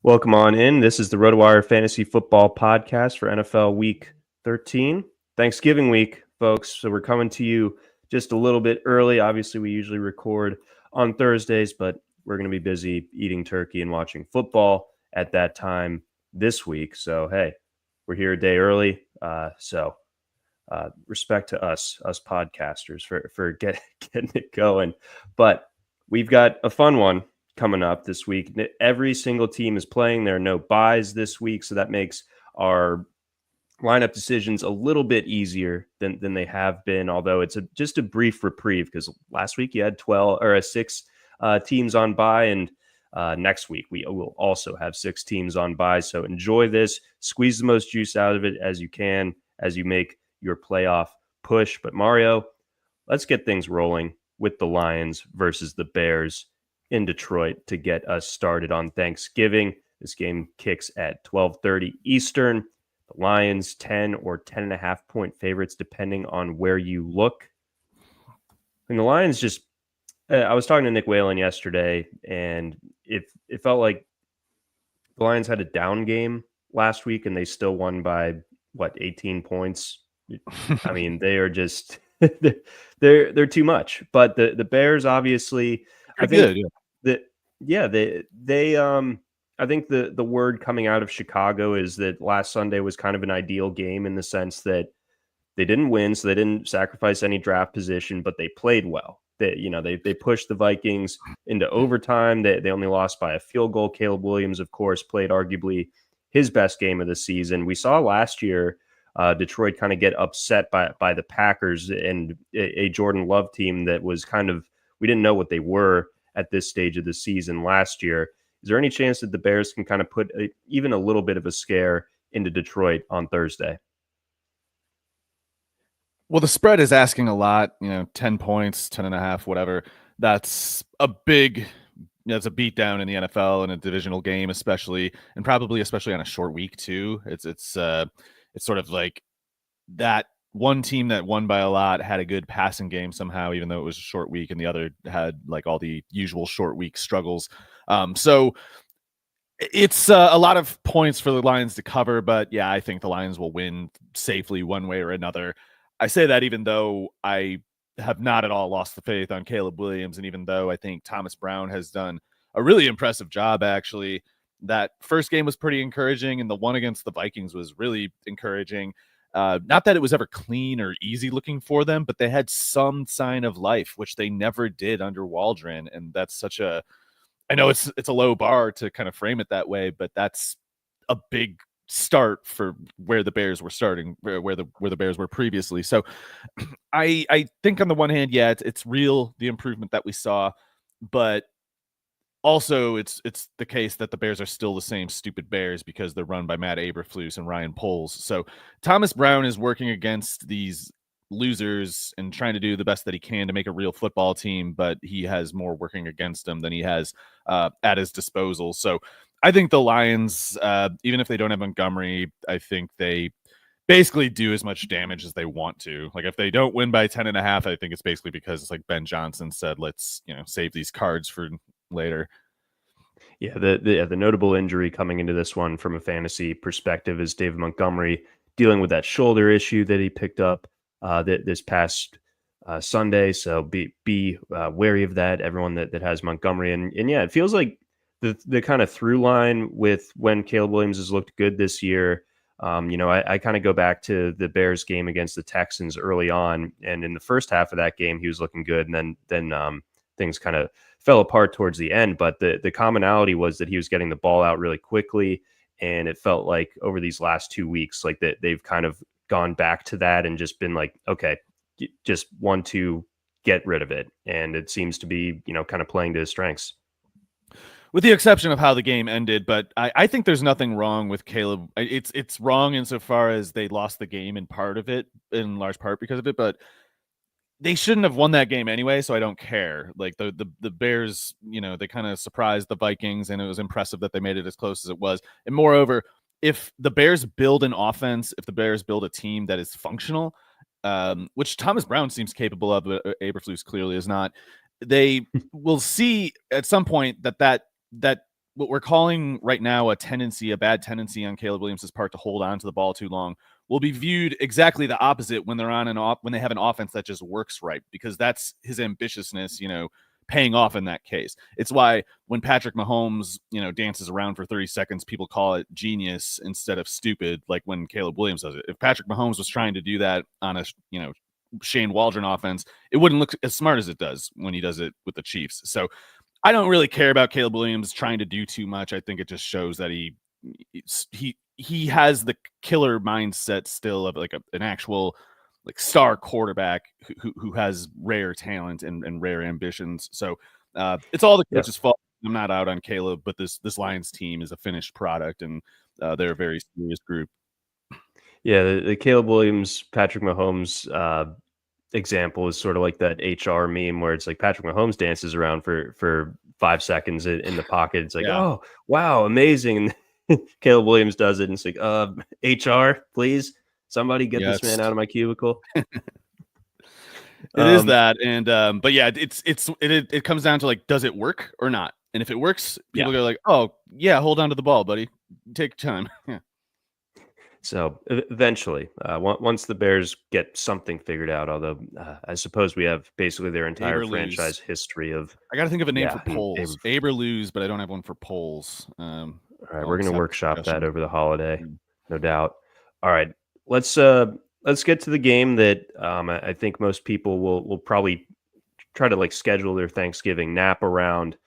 Welcome on in. This is the RotoWire Fantasy Football Podcast for NFL Week 13, Thanksgiving week, folks. So we're coming to you just a little bit early. Obviously, we usually record on Thursdays, but we're going to be busy eating turkey and watching football at that time this week. So, hey, we're here a day early. Respect to us podcasters for getting it going. But we've got a fun one coming up this week. Every single team is playing. There are no buys this week, so that makes our lineup decisions a little bit easier than they have been, although it's just a brief reprieve because last week you had 6 teams on bye, and next week we will also have 6 teams on bye. So enjoy this, squeeze the most juice out of it as you can as you make your playoff push. But Mario, let's get things rolling with the Lions versus the Bears in Detroit to get us started on Thanksgiving. This game kicks at 12:30 Eastern. The Lions 10 or 10.5 point favorites, depending on where you look. And the Lions just, I was talking to Nick Whalen yesterday, and it felt like the Lions had a down game last week, and they still won by, 18 points? I mean, they are just, they're too much. But the Bears, obviously, I think I think the word coming out of Chicago is that last Sunday was kind of an ideal game in the sense that they didn't win, so they didn't sacrifice any draft position, but they played well. They pushed the Vikings into overtime. They only lost by a field goal. Caleb Williams, of course, played arguably his best game of the season. We saw last year Detroit kind of get upset by the Packers and a Jordan Love team that was kind of, we didn't know what they were at this stage of the season last year. Is there any chance that the Bears can kind of put even a little bit of a scare into Detroit on Thursday? Well, the spread is asking a lot, 10 points, 10.5, whatever. That's a beatdown in the NFL in a divisional game, especially on a short week too. It's sort of like that one team that won by a lot had a good passing game somehow, even though it was a short week, and the other had like all the usual short week struggles. So it's a lot of points for the Lions to cover, but yeah, I think the Lions will win safely one way or another. I say that even though I have not at all lost the faith on Caleb Williams, and even though I think Thomas Brown has done a really impressive job, actually. That first game was pretty encouraging, and the one against the Vikings was really encouraging. Not that it was ever clean or easy looking for them, but they had some sign of life, which they never did under Waldron, and that's I know it's a low bar to kind of frame it that way, but that's a big start for where the Bears were starting, where the Bears were previously. So I think on the one hand, yeah, it's real, the improvement that we saw, but also it's the case that the Bears are still the same stupid Bears because they're run by Matt Eberflus and Ryan Poles. So Thomas Brown is working against these losers and trying to do the best that he can to make a real football team, but he has more working against him than he has at his disposal. So I think the Lions, even if they don't have Montgomery, I think they basically do as much damage as they want to. Like if they don't win by 10.5, I think it's basically because it's like Ben Johnson said, let's save these cards for later. Yeah, the notable injury coming into this one from a fantasy perspective is David Montgomery dealing with that shoulder issue that he picked up this past Sunday. So be wary of that, everyone that has Montgomery. And yeah, it feels like the kind of through line with when Caleb Williams has looked good this year. I kind of go back to the Bears game against the Texans early on, and in the first half of that game, he was looking good, and then things kind of fell apart towards the end. But the commonality was that he was getting the ball out really quickly, and it felt like over these last 2 weeks, like that they've kind of gone back to that and just been like, okay, just 1-2, get rid of it, and it seems to be kind of playing to his strengths. With the exception of how the game ended, but I think there's nothing wrong with Caleb. It's wrong insofar as they lost the game in large part because of it, but they shouldn't have won that game anyway, so I don't care. Like the Bears, they kind of surprised the Vikings, and it was impressive that they made it as close as it was. And moreover, if the Bears build an offense, if the Bears build a team that is functional, which Thomas Brown seems capable of, but Eberflus clearly is not, they will see at some point that what we're calling right now a bad tendency on Caleb Williams' part to hold on to the ball too long will be viewed exactly the opposite when they're when they have an offense that just works right, because that's his ambitiousness, paying off in that case. It's why when Patrick Mahomes, dances around for 30 seconds, people call it genius instead of stupid, like when Caleb Williams does it. If Patrick Mahomes was trying to do that on a, Shane Waldron offense, it wouldn't look as smart as it does when he does it with the Chiefs. So I don't really care about Caleb Williams trying to do too much. I think it just shows that he has the killer mindset still of like an actual like star quarterback who has rare talent and rare ambitions. So it's all the coach's fault. I'm not out on Caleb, but this Lions team is a finished product, and they're a very serious group. Yeah, the Caleb Williams, Patrick Mahomes example is sort of like that HR meme where it's like Patrick Mahomes dances around for 5 seconds in the pocket. It's like, oh, wow, amazing. And Caleb Williams does it, and it's like, HR, please, somebody get this man out of my cubicle. It is that, and but yeah, it comes down to like, does it work or not? And if it works, people go like, oh yeah, hold on to the ball, buddy, take time. Yeah. So eventually, once the Bears get something figured out, although I suppose we have basically their entire franchise history of. I got to think of a name for polls. Abe or lose, but I don't have one for polls. All right, we're going to workshop that over the holiday, no doubt. All right, let's get to the game that I think most people will probably try to like schedule their Thanksgiving nap around.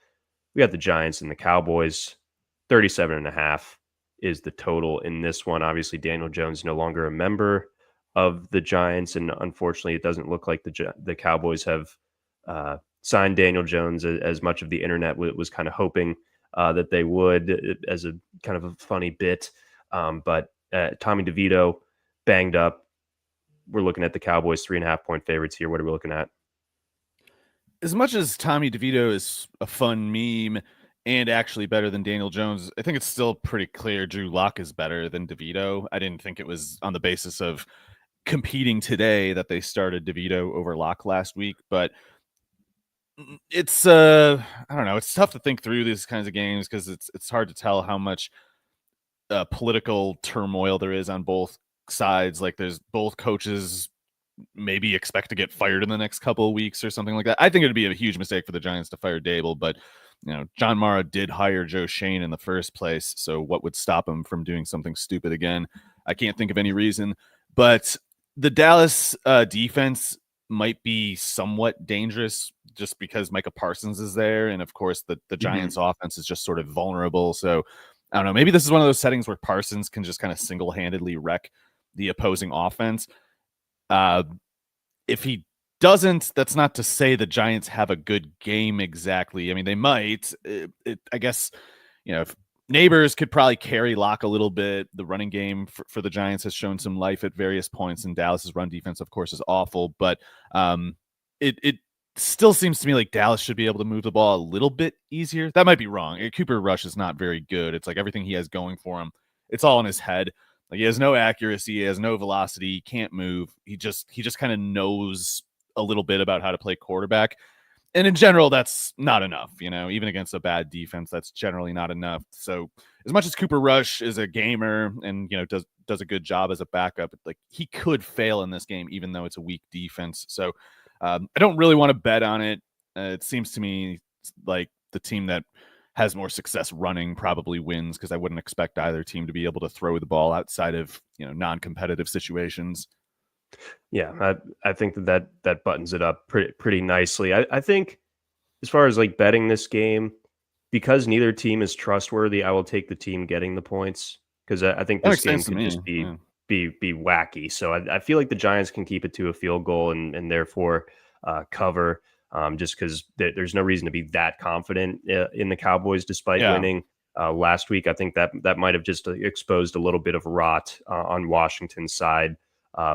We got the Giants and the Cowboys, 37.5. Is the total in this one. Obviously, Daniel Jones no longer a member of the Giants, and unfortunately, it doesn't look like the Cowboys have signed Daniel Jones as much of the internet was kind of hoping that they would, as a kind of a funny bit. But Tommy DeVito banged up. We're looking at the Cowboys 3.5-point favorites here. What are we looking at? As much as Tommy DeVito is a fun meme and actually better than Daniel Jones, I think it's still pretty clear Drew Lock is better than DeVito. I didn't think it was on the basis of competing today that they started DeVito over Lock last week, but it's I don't know. It's tough to think through these kinds of games because it's hard to tell how much political turmoil there is on both sides. Like there's both coaches maybe expect to get fired in the next couple of weeks or something like that. I think it'd be a huge mistake for the Giants to fire Dable, but John Mara did hire Joe Shane in the first place, so what would stop him from doing something stupid again? I can't think of any reason, but the Dallas defense might be somewhat dangerous just because Micah Parsons is there, and of course the Giants offense is just sort of vulnerable, so I don't know, maybe this is one of those settings where Parsons can just kind of single-handedly wreck the opposing offense. If he doesn't, that's not to say the Giants have a good game exactly. I mean, they might. I guess, if Neighbors could probably carry Lock a little bit. The running game for the Giants has shown some life at various points, and Dallas's run defense, of course, is awful. But it still seems to me like Dallas should be able to move the ball a little bit easier. That might be wrong. Cooper Rush is not very good. It's like everything he has going for him, it's all in his head. Like he has no accuracy, he has no velocity, he can't move. He just kind of knows a little bit about how to play quarterback. And in general, that's not enough, even against a bad defense, that's generally not enough. So as much as Cooper Rush is a gamer and, does a good job as a backup, like he could fail in this game, even though it's a weak defense. So I don't really want to bet on it. It seems to me like the team that has more success running probably wins, because I wouldn't expect either team to be able to throw the ball outside of, non-competitive situations. Yeah, I think that buttons it up pretty nicely. I think as far as like betting this game, because neither team is trustworthy, I will take the team getting the points, because I think this game could just be wacky. So I feel like the Giants can keep it to a field goal and therefore cover, just because there's no reason to be that confident in the Cowboys despite winning last week. I think that might have just exposed a little bit of rot on Washington's side.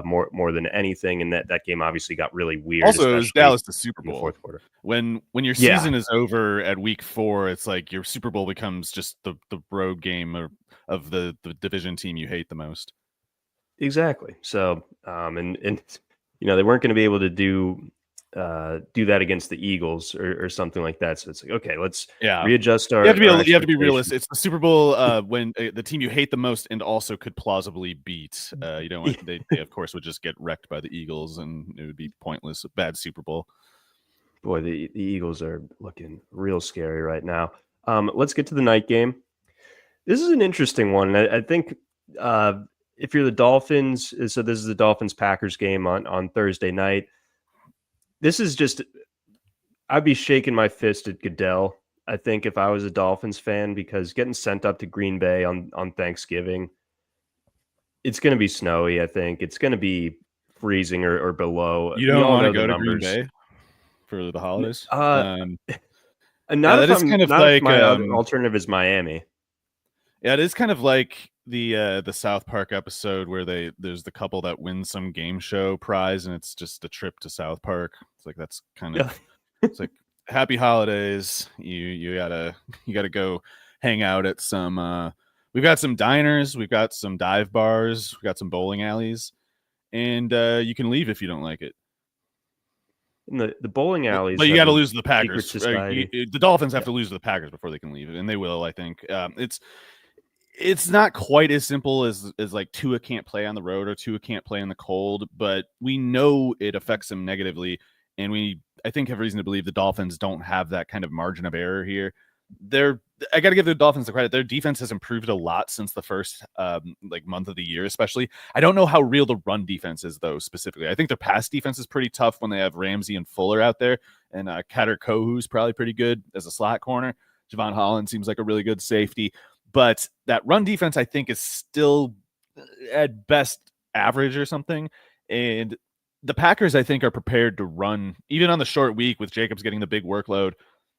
More than anything, and that game obviously got really weird. Also, it was Dallas the Super Bowl. The fourth quarter. When your season is over at week 4, it's like your Super Bowl becomes just the road game of the division team you hate the most. Exactly. So, and they weren't going to be able to do do that against the Eagles or something like that. So it's like, okay, let's Yeah. readjust our. You have to be our you have to be expectations. realistic. It's the Super Bowl when the team you hate the most and also could plausibly beat. You don't want, they of course would just get wrecked by the Eagles and it would be pointless. A bad Super Bowl. Boy, the Eagles are looking real scary right now. Let's get to the night game. This is an interesting one. I think if you're the Dolphins, so this is the Dolphins-Packers game on Thursday night. This is just, I'd be shaking my fist at Goodell, I think, if I was a Dolphins fan, because getting sent up to Green Bay on Thanksgiving, it's going to be snowy, I think. It's going to be freezing or below. You We don't all want to know the go to Green numbers. Bay for the holidays? And not that is kind of like if my alternative is Miami. Yeah, it is kind of like the South Park episode where there's the couple that wins some game show prize and it's just a trip to South Park. It's like that's kind of it's like happy holidays. You gotta go hang out at some we've got some diners, we've got some dive bars, we've got some bowling alleys, and you can leave if you don't like it. In the bowling alleys, but you got to lose to the Packers. The Dolphins have to lose to the Packers before they can leave, and they will. I think it's not quite as simple as like Tua can't play on the road or Tua can't play in the cold, but we know it affects him negatively, and I think have reason to believe the Dolphins don't have that kind of margin of error here. I got to give the Dolphins the credit. Their defense has improved a lot since the first like month of the year, especially. I don't know how real the run defense is, though, specifically. I think their pass defense is pretty tough when they have Ramsey and Fuller out there, and Kader Kohu's probably pretty good as a slot corner. Javon Holland seems like a really good safety, but that run defense, I think, is still at best average or something. And the Packers, I think, are prepared to run, even on the short week with Jacobs getting the big workload.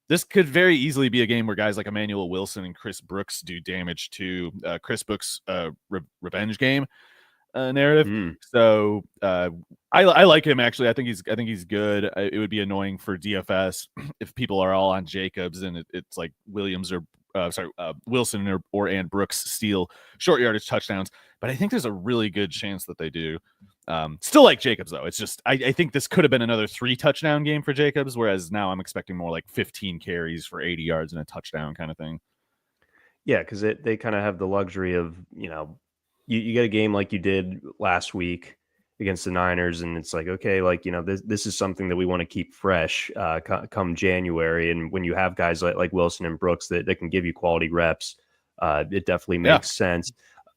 This could very easily be a game where guys like Emmanuel Wilson and Chris Brooks do damage to Chris Brooks' revenge game narrative. So I like him, actually. I think he's good. It would be annoying for DFS if people are all on Jacobs and it's like Williams or Wilson and Brooks steal short yardage touchdowns. But I think there's a really good chance that they do. Still like Jacobs, though. It's just I think this could have been another 3-touchdown game for Jacobs, whereas now I'm expecting more like 15 carries for 80 yards and a touchdown kind of thing. Yeah, because they kind of have the luxury of, you get a game like you did last week against the Niners, and it's like, okay, like, this is something that we want to keep fresh come January. And when you have guys like Wilson and Brooks that can give you quality reps, it definitely makes sense.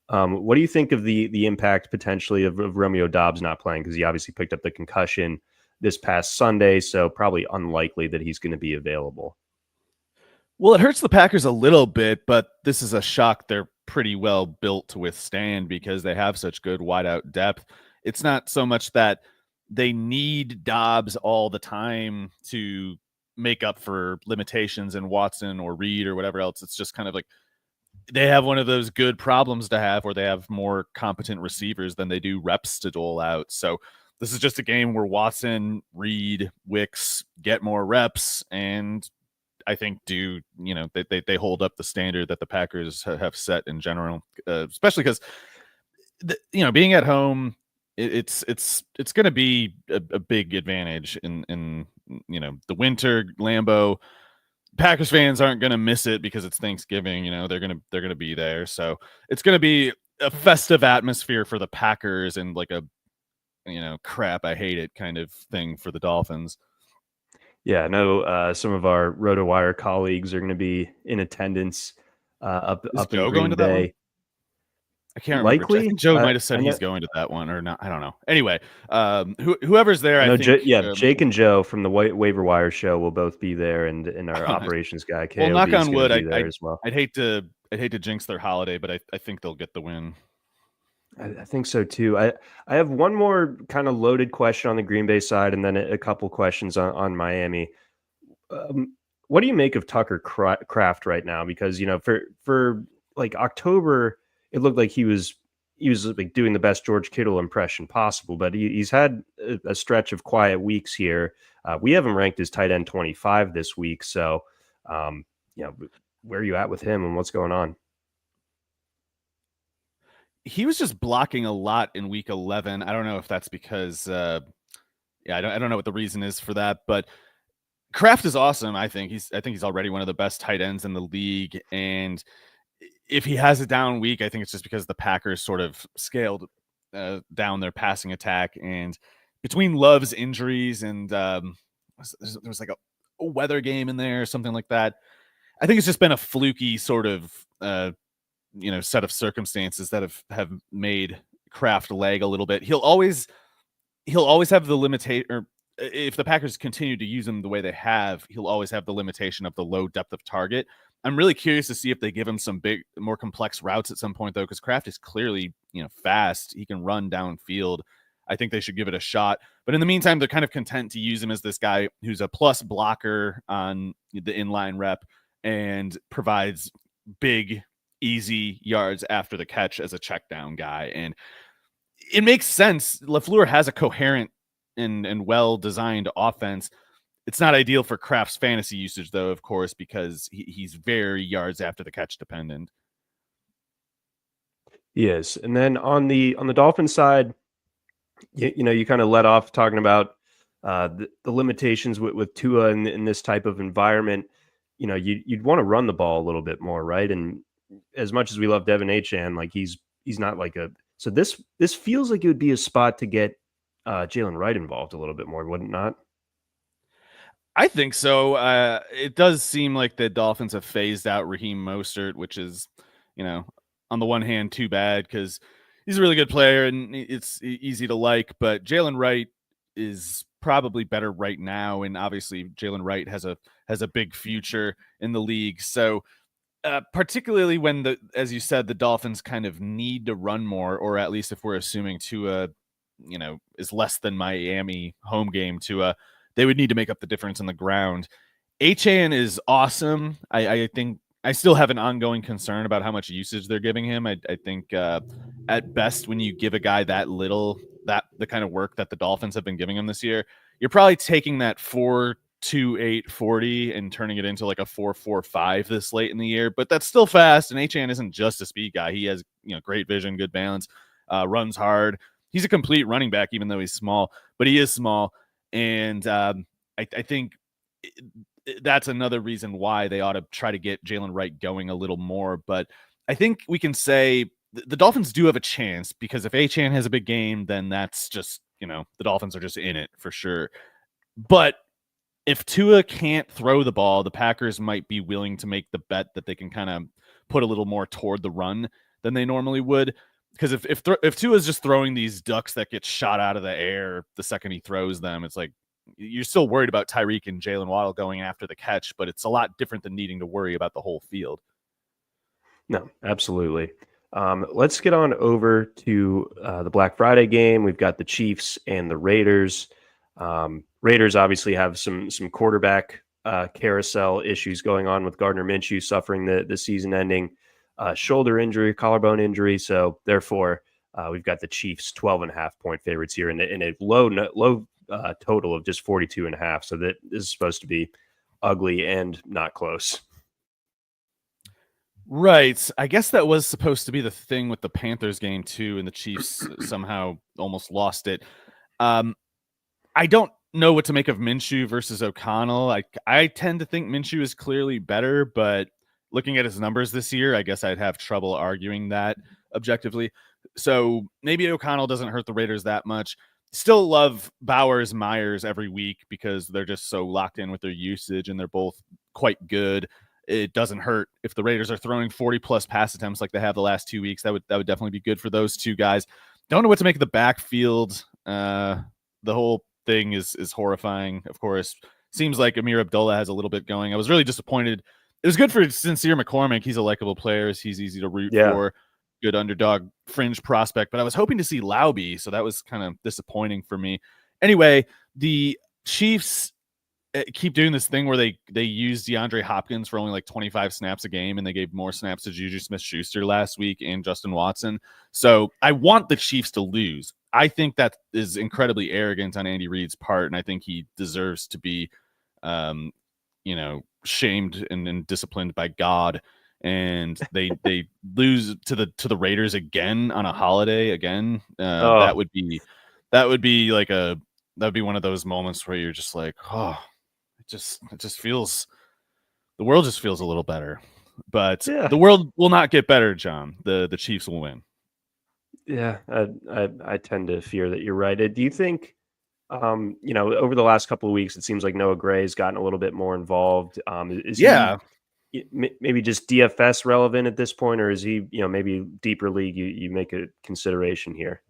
What do you think of the impact potentially of Romeo Doubs not playing? Because he obviously picked up the concussion this past Sunday, so probably unlikely that he's going to be available. Well, it hurts the Packers a little bit, but this is a shock they're pretty well built to withstand because they have such good wideout depth. It's not so much that they need Dobbs all the time to make up for limitations in Watson or Reed or whatever else. It's just kind of like they have one of those good problems to have where they have more competent receivers than they do reps to dole out. So this is just a game where Watson, Reed, Wicks get more reps, and I think they hold up the standard that the Packers have set in general, especially because being at home, it's going to be a big advantage in the winter. Lambeau, Packers fans aren't going to miss it because it's Thanksgiving. They're going to be there, so it's going to be a festive atmosphere for the Packers and like a crap, I hate it kind of thing for the Dolphins. Yeah, I know some of our RotoWire colleagues are going to be in attendance up in Green Bay. I can't remember. Likely, I think Joe might have said he's going to that one or not. I don't know. Anyway, whoever's there, I think. Jake and Joe from the Waiver Wire show will both be there, and our operations guy. KOB, well, knock on wood. I'd hate to jinx their holiday, but I think they'll get the win. I think so too. I have one more kind of loaded question on the Green Bay side, and then a couple questions on Miami. What do you make of Tucker Kraft right now? Because for like October, it looked like he was like doing the best George Kittle impression possible, but he's had a stretch of quiet weeks here. We have him ranked as tight end 25 this week, so where are you at with him and what's going on? He was just blocking a lot in week 11. I don't know if that's because I don't know what the reason is for that, but Kraft is awesome. I think he's already one of the best tight ends in the league. And if he has a down week, I think it's just because the Packers sort of scaled down their passing attack. And between Love's injuries and there was like a weather game in there, something like that. I think it's just been a fluky sort of set of circumstances that have made Kraft lag a little bit. He'll always have the limitation, or if the Packers continue to use him the way they have, he'll always have the limitation of the low depth of target. I'm really curious to see if they give him some big, more complex routes at some point, though, because Kraft is clearly, fast. He can run downfield. I think they should give it a shot. But in the meantime, they're kind of content to use him as this guy who's a plus blocker on the inline rep and provides big, easy yards after the catch as a check down guy. And it makes sense. LaFleur has a coherent and well-designed offense. It's not ideal for Kraft's fantasy usage, though, of course, because he's very yards after the catch dependent. Yes. And then on the Dolphins side, you kind of let off talking about the limitations with Tua in this type of environment. You'd want to run the ball a little bit more, right? And as much as we love Devin Achane, like he's not like so this feels like it would be a spot to get Jalen Wright involved a little bit more, wouldn't it not? I think so. It does seem like the Dolphins have phased out Raheem Mostert, which is, on the one hand, too bad because he's a really good player and it's easy to like. But Jalen Wright is probably better right now, and obviously Jalen Wright has a big future in the league. So particularly when as you said, the Dolphins kind of need to run more, or at least if we're assuming Tua, is less than Miami home game, Tua, they would need to make up the difference on the ground. Achane is awesome. I think I still have an ongoing concern about how much usage they're giving him. I think at best, when you give a guy that little, the kind of work that the Dolphins have been giving him this year, you're probably taking that 4.28 40 and turning it into like a 4.45 this late in the year. But that's still fast. And Achane isn't just a speed guy. He has great vision, good balance, runs hard. He's a complete running back, even though he's small. But he is small. And I think that's another reason why they ought to try to get Jalen Wright going a little more. But I think we can say the Dolphins do have a chance, because if Achane has a big game, then that's just, the Dolphins are just in it for sure. But if Tua can't throw the ball, the Packers might be willing to make the bet that they can kind of put a little more toward the run than they normally would. Because if Tua is just throwing these ducks that get shot out of the air the second he throws them, it's like you're still worried about Tyreek and Jalen Waddle going after the catch, but it's a lot different than needing to worry about the whole field. No, absolutely. Let's get on over to the Black Friday game. We've got the Chiefs and the Raiders. Raiders obviously have some quarterback carousel issues going on with Gardner Minshew suffering the season-ending shoulder injury, collarbone injury. So therefore, we've got the Chiefs 12.5-point favorites here in a low total of just 42.5. So that is supposed to be ugly and not close. Right. I guess that was supposed to be the thing with the Panthers game too, and the Chiefs somehow almost lost it. I don't know what to make of Minshew versus O'Connell. I tend to think Minshew is clearly better, but looking at his numbers this year, I guess I'd have trouble arguing that objectively. So maybe O'Connell doesn't hurt the Raiders that much. Still love Bowers, Myers every week because they're just so locked in with their usage and they're both quite good. It doesn't hurt if the Raiders are throwing 40-plus pass attempts like they have the last 2 weeks. That would definitely be good for those two guys. Don't know what to make of the backfield. The whole thing is horrifying, of course. Seems like Amir Abdullah has a little bit going. I was really disappointed. It was good for Sincere McCormick. He's a likable player. He's easy to root for. Good underdog fringe prospect. But I was hoping to see Lauby, so that was kind of disappointing for me. Anyway, the Chiefs keep doing this thing where they use DeAndre Hopkins for only like 25 snaps a game, and they gave more snaps to Juju Smith-Schuster last week and Justin Watson. So I want the Chiefs to lose. I think that is incredibly arrogant on Andy Reid's part, and I think he deserves to be, shamed and disciplined by God. And they lose to the Raiders again on a holiday again. That would be like a that'd be one of those moments where you're just like, oh, it just feels, the world just feels a little better. But the world will not get better, John. The Chiefs will win. Yeah, I tend to fear that you're right. Do you think, over the last couple of weeks, it seems like Noah Gray's gotten a little bit more involved. Is he maybe just DFS relevant at this point, or is he, maybe deeper league? You make a consideration here.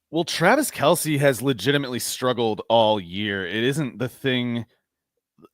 Well, Travis Kelce has legitimately struggled all year. It isn't the thing.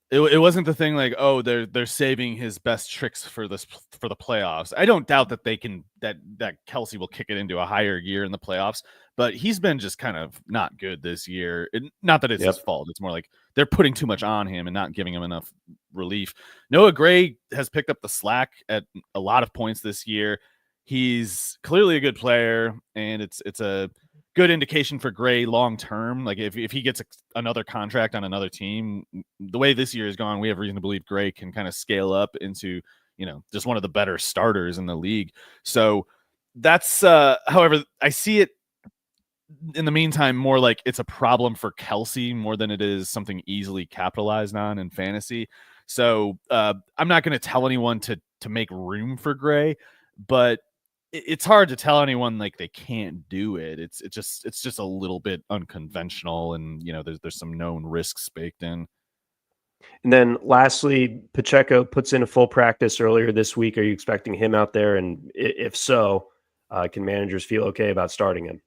It wasn't the thing like, oh, they're saving his best tricks for the playoffs. I don't doubt that that Kelce will kick it into a higher gear in the playoffs, but he's been just kind of not good this year. Not that it's his fault. It's more like they're putting too much on him and not giving him enough relief. Noah Gray has picked up the slack at a lot of points this year. He's clearly a good player, and it's a good indication for Gray long term. Like if he gets another contract on another team, the way this year has gone, we have reason to believe Gray can kind of scale up into, just one of the better starters in the league. So that's however, I see it in the meantime more like it's a problem for Kelce more than it is something easily capitalized on in fantasy. So I'm not going to tell anyone to make room for Gray, but it's hard to tell anyone like they can't do it. It's just a little bit unconventional, and there's some known risks baked in. And then lastly, Pacheco puts in a full practice earlier this week. Are you expecting him out there? And if so, can managers feel okay about starting him?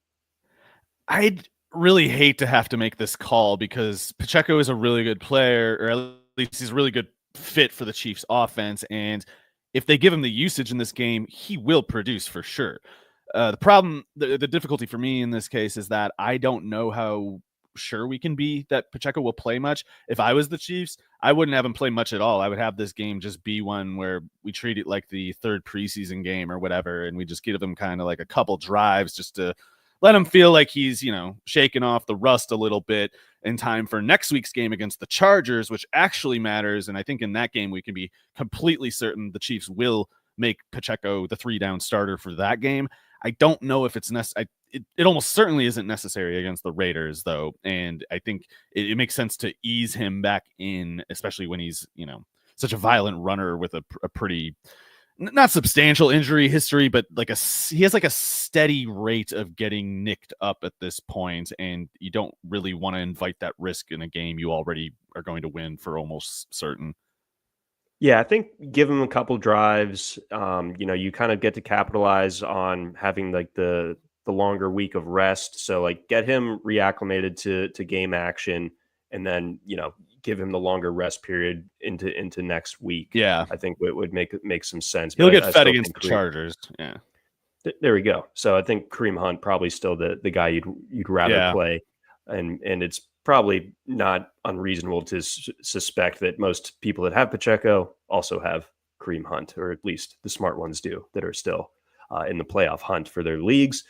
I'd really hate to have to make this call because Pacheco is a really good player, or at least he's a really good fit for the Chiefs offense, and if they give him the usage in this game, he will produce for sure. The problem, the difficulty for me in this case is that I don't know how sure we can be that Pacheco will play much. If I was the Chiefs, I wouldn't have him play much at all. I would have this game just be one where we treat it like the third preseason game or whatever, and we just give him kind of like a couple drives just to let him feel like he's, shaking off the rust a little bit in time for next week's game against the Chargers, which actually matters. And I think in that game, we can be completely certain the Chiefs will make Pacheco the 3-down starter for that game. I don't know if it's necessary. It almost certainly isn't necessary against the Raiders, though. And I think it makes sense to ease him back in, especially when he's, such a violent runner with a pretty, not substantial injury history, but he has like a steady rate of getting nicked up at this point, and you don't really want to invite that risk in a game you already are going to win for almost certain. Yeah, I think give him a couple drives. You kind of get to capitalize on having like the longer week of rest. So like get him reacclimated to game action, and then give him the longer rest period into next week. Yeah, I think it would make some sense. He'll get fed against the Chargers. Yeah, there we go. So I think Kareem Hunt probably still the guy you'd rather play, and it's probably not unreasonable to suspect that most people that have Pacheco also have Kareem Hunt, or at least the smart ones do, that are still in the playoff hunt for their leagues.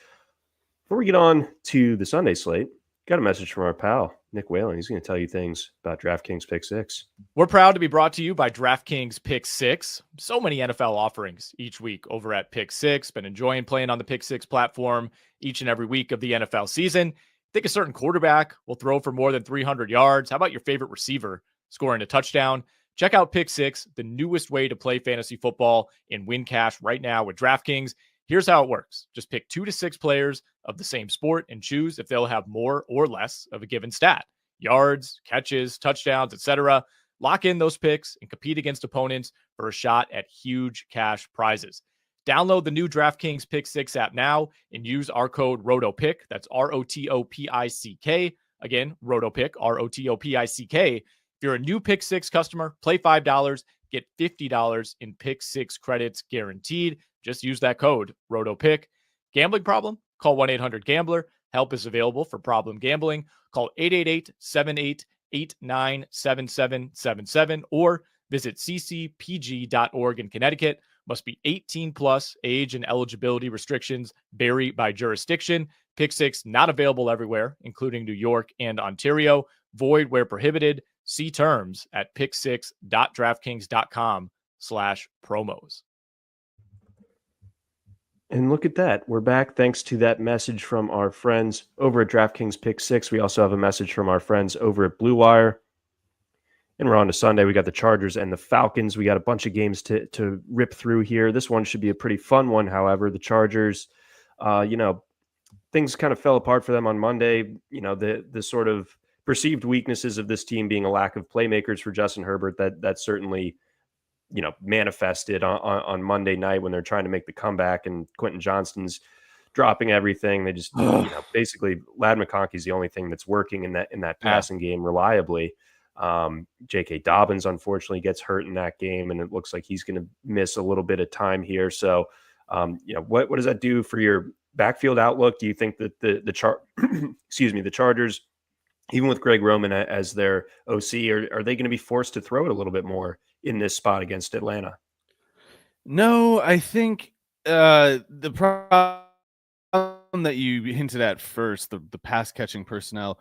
Before we get on to the Sunday slate, got a message from our pal, Nick Whalen. He's going to tell you things about DraftKings Pick 6. We're proud to be brought to you by DraftKings Pick 6. So many NFL offerings each week over at Pick 6. Been enjoying playing on the Pick 6 platform each and every week of the NFL season. Think a certain quarterback will throw for more than 300 yards. How about your favorite receiver scoring a touchdown? Check out Pick 6, the newest way to play fantasy football and win cash right now with DraftKings. Here's how it works. Just pick 2 to 6 players of the same sport and choose if they'll have more or less of a given stat. Yards, catches, touchdowns, etc. Lock in those picks and compete against opponents for a shot at huge cash prizes. Download the new DraftKings Pick 6 app now and use our code ROTOPICK. That's ROTOPICK. Again, ROTOPICK, ROTOPICK. If you're a new Pick 6 customer, play $5, get $50 in Pick 6 credits guaranteed. Just use that code ROTOPICK. Gambling problem? Call 1-800-GAMBLER. Help is available for problem gambling. Call 888-788-897777 or visit ccpg.org in Connecticut. Must be 18 plus. Age and eligibility restrictions vary by jurisdiction. Pick 6 not available everywhere, including New York and Ontario. Void where prohibited. See terms at pick6.draftkings.com/promos. And look at that. We're back thanks to that message from our friends over at DraftKings Pick 6. We also have a message from our friends over at Blue Wire. And we're on to Sunday. We got the Chargers and the Falcons. We got a bunch of games to rip through here. This one should be a pretty fun one, however. The Chargers, things kind of fell apart for them on Monday. The sort of perceived weaknesses of this team being a lack of playmakers for Justin Herbert, that certainly manifested on Monday night when they're trying to make the comeback and Quentin Johnston's dropping everything. They just, basically Ladd McConkey's the only thing that's working in that passing game reliably. J.K. Dobbins, unfortunately, gets hurt in that game, and it looks like he's going to miss a little bit of time here. So, what does that do for your backfield outlook? Do you think that the Chargers, even with Greg Roman as their OC, are they going to be forced to throw it a little bit more in this spot against Atlanta? No, I think the problem that you hinted at first, the pass catching personnel,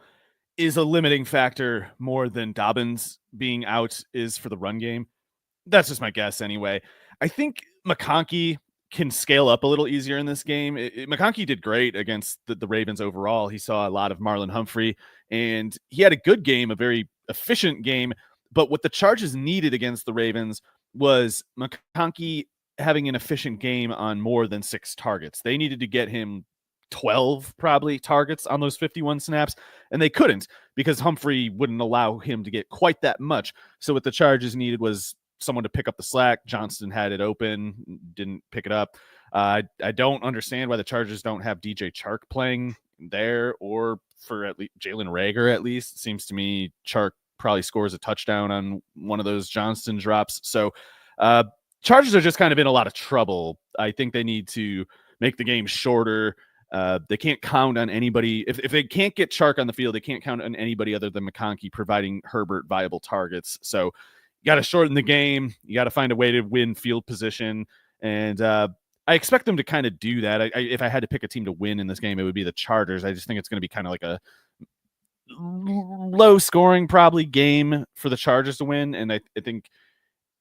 is a limiting factor more than Dobbins being out is for the run game. That's just my guess anyway. I think McConkey can scale up a little easier in this game. McConkey did great against the Ravens overall. He saw a lot of Marlon Humphrey, and he had a good game, a very efficient game. But what the Chargers needed against the Ravens was McConkey having an efficient game on more than 6 targets. They needed to get him 12 probably targets on those 51 snaps, and they couldn't because Humphrey wouldn't allow him to get quite that much. So what the Chargers needed was someone to pick up the slack. Johnston had it open, didn't pick it up. I don't understand why the Chargers don't have DJ Chark playing there, or for at least Jalen Reagor. At least it seems to me Chark probably scores a touchdown on one of those Johnston drops. So Chargers are just kind of in a lot of trouble. I think they need to make the game shorter. They can't count on anybody. If they can't get Chark on the field, they can't count on anybody other than McConkey providing Herbert viable targets. So you got to shorten the game. You got to find a way to win field position. And I expect them to kind of do that. If I had to pick a team to win in this game, it would be the Chargers. I just think it's going to be kind of like a low scoring probably game for the Chargers to win. And I think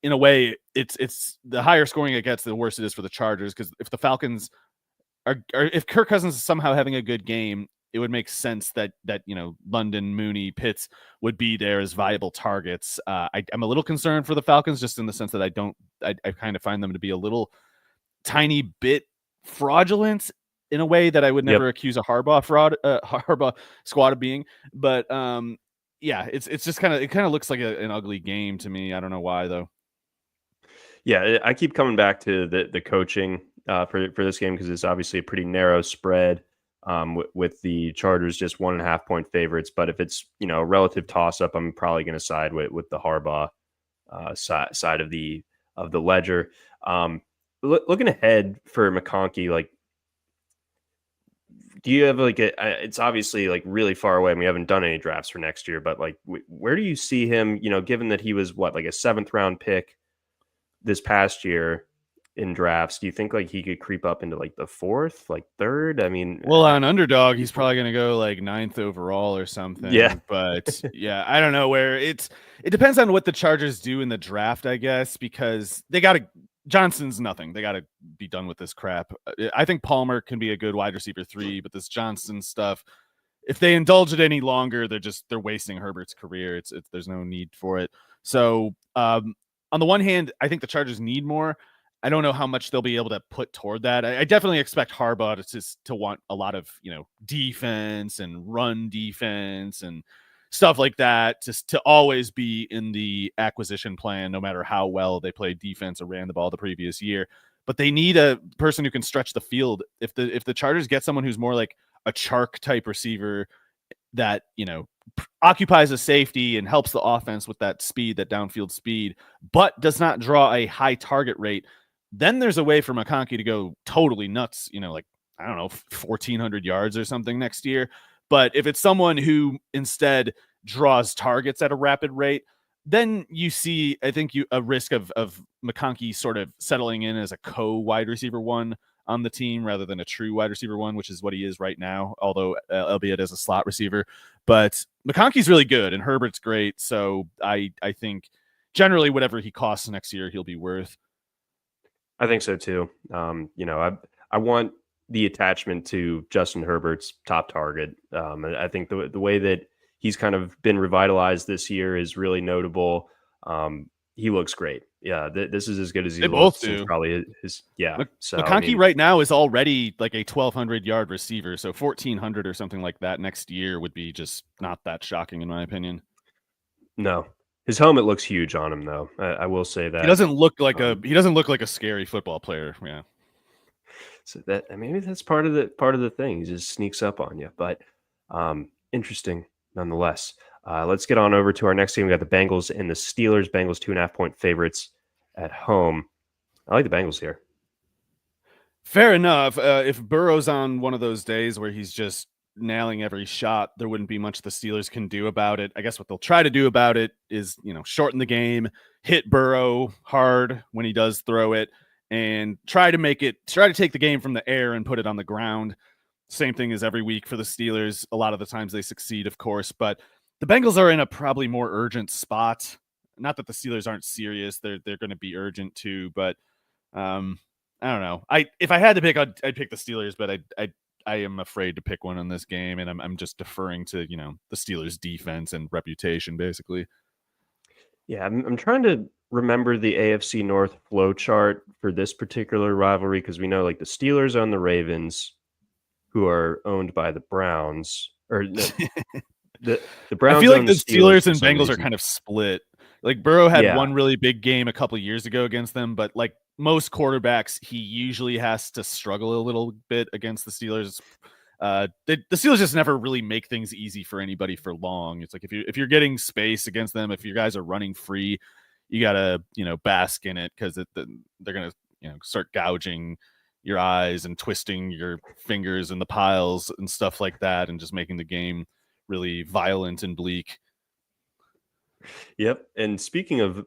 in a way it's the higher scoring it gets, the worse it is for the Chargers. Because if the Falcons if Kirk Cousins is somehow having a good game, it would make sense that London, Mooney, Pitts would be there as viable targets. I'm a little concerned for the Falcons, just in the sense that I kind of find them to be a little tiny bit fraudulent in a way that I would never accuse a Harbaugh squad of being. But it's just it kind of looks like an ugly game to me. I don't know why though. Yeah, I keep coming back to the coaching for this game because it's obviously a pretty narrow spread with the Chargers just 1.5 point favorites. But if it's a relative toss up, I'm probably going to side with the Harbaugh side of the ledger. Looking ahead for McConkey, do you have it's obviously really far away and we haven't done any drafts for next year, but where do you see him, given that he was a 7th round pick this past year in drafts? Do you think he could creep up into the 4th, 3rd? I mean, well, on Underdog, he's probably going to go 9th overall or something. Yeah. But I don't know where it depends on what the Chargers do in the draft, I guess, because Johnson's nothing. They got to be done with this crap. I think Palmer can be a good wide receiver 3, but this Johnson stuff, if they indulge it any longer, they're wasting Herbert's career. There's no need for it. So on the one hand, I think the Chargers need more. I don't know how much they'll be able to put toward that. I definitely expect Harbaugh to want a lot of defense and run defense and stuff like that, just to always be in the acquisition plan, no matter how well they played defense or ran the ball the previous year. But they need a person who can stretch the field. If the Chargers get someone who's more like a Chark type receiver that occupies a safety and helps the offense with that speed, that downfield speed, but does not draw a high target rate, then there's a way for McConkey to go totally nuts, I don't know, 1,400 yards or something next year. But if it's someone who instead draws targets at a rapid rate, then you see, I think, a risk of McConkey sort of settling in as a co-wide receiver 1 on the team rather than a true wide receiver 1, which is what he is right now, although albeit as a slot receiver. But McConkey's really good and Herbert's great. So I think generally whatever he costs next year, he'll be worth. I think so too. I want the attachment to Justin Herbert's top target. I think the way that he's kind of been revitalized this year is really notable. He looks great. Yeah, this is as good as he They looked both since do. probably his. Yeah, so McKechnie right now is already like a 1,200 yard receiver, so 1,400 or something like that next year would be just not that shocking in my opinion. No, his helmet looks huge on him though. I will say that He doesn't look like a scary football player. Yeah. So that maybe that's part of the thing. He just sneaks up on you, but interesting nonetheless. Let's get on over to our next game. We got the Bengals and the Steelers. Bengals 2.5-point favorites at home. I like the Bengals here. Fair enough. If Burrow's on one of those days where he's just nailing every shot, there wouldn't be much the Steelers can do about it. I guess what they'll try to do about it is, shorten the game, hit Burrow hard when he does throw it, and try to take the game from the air and put it on the ground. Same thing as every week for the Steelers. A lot of the times they succeed, of course, but the Bengals are in a probably more urgent spot. Not that the Steelers aren't serious. They're going to be urgent too, but I don't know. If I had to pick, I'd pick the Steelers, but I am afraid to pick one in this game, and I'm just deferring to the Steelers' defense and reputation, basically. Yeah, I'm trying to remember the AFC North flow chart for this particular rivalry because we know like the Steelers own the Ravens, who are owned by the Browns, or the Browns. I feel like the Steelers and Bengals Bengals are kind of split. Like Burrow had one really big game a couple years ago against them, but like most quarterbacks, he usually has to struggle a little bit against the Steelers. The Steelers just never really make things easy for anybody for long. It's like if you're getting space against them, if your guys are running free, you gotta bask in it because they're gonna start gouging your eyes and twisting your fingers in the piles and stuff like that, and just making the game really violent and bleak. Yep. And speaking of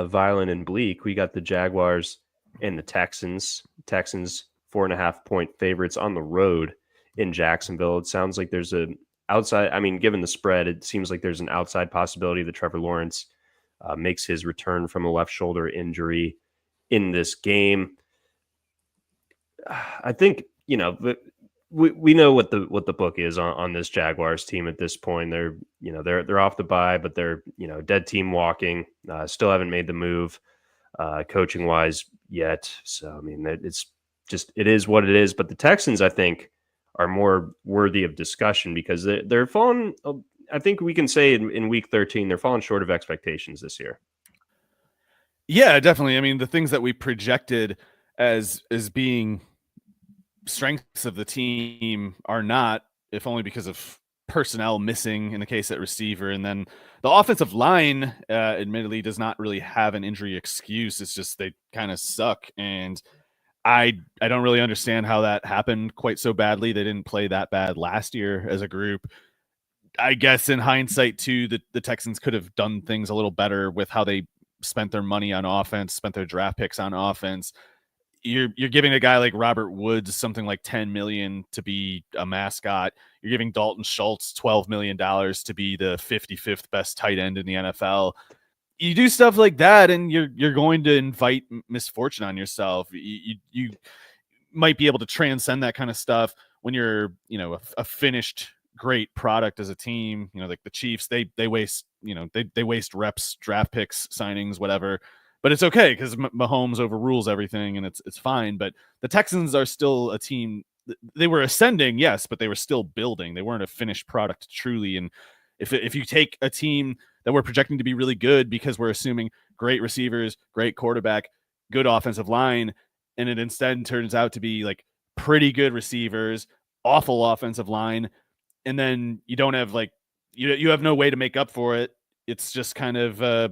violent and bleak, we got the Jaguars and the Texans. Texans 4.5-point favorites on the road in Jacksonville. It sounds like there's an outside. I mean, given the spread, it seems like there's an outside possibility that Trevor Lawrence makes his return from a left shoulder injury in this game. I think we know what the book is on this Jaguars team at this point. They're off the bye, but they're dead team walking. Still haven't made the move coaching wise yet. So I mean, it is what it is. But the Texans, I think, are more worthy of discussion because they're falling. I think we can say in week 13 they're falling short of expectations this year. Yeah, definitely. I mean, the things that we projected as being strengths of the team are not, if only because of personnel missing in the case at receiver. And then the offensive line, admittedly, does not really have an injury excuse. It's just they kind of suck. And I don't really understand how that happened quite so badly. They didn't play that bad last year as a group. I guess in hindsight, too, the Texans could have done things a little better with how they spent their money on offense, spent their draft picks on offense. You're giving a guy like Robert Woods something like $10 million to be a mascot. You're giving Dalton Schultz $12 million to be the 55th best tight end in the NFL. You do stuff like that, and you're going to invite misfortune on yourself. You might be able to transcend that kind of stuff when you're a finished great product as a team. Like the Chiefs, they waste they waste reps, draft picks, signings, whatever. But it's okay because Mahomes overrules everything and it's fine. But the Texans are still a team. They were ascending, yes, but they were still building. They weren't a finished product truly. And if you take a team that we're projecting to be really good because we're assuming great receivers, great quarterback, good offensive line, and it instead turns out to be like pretty good receivers, awful offensive line, and then you don't have you have no way to make up for it. It's just kind of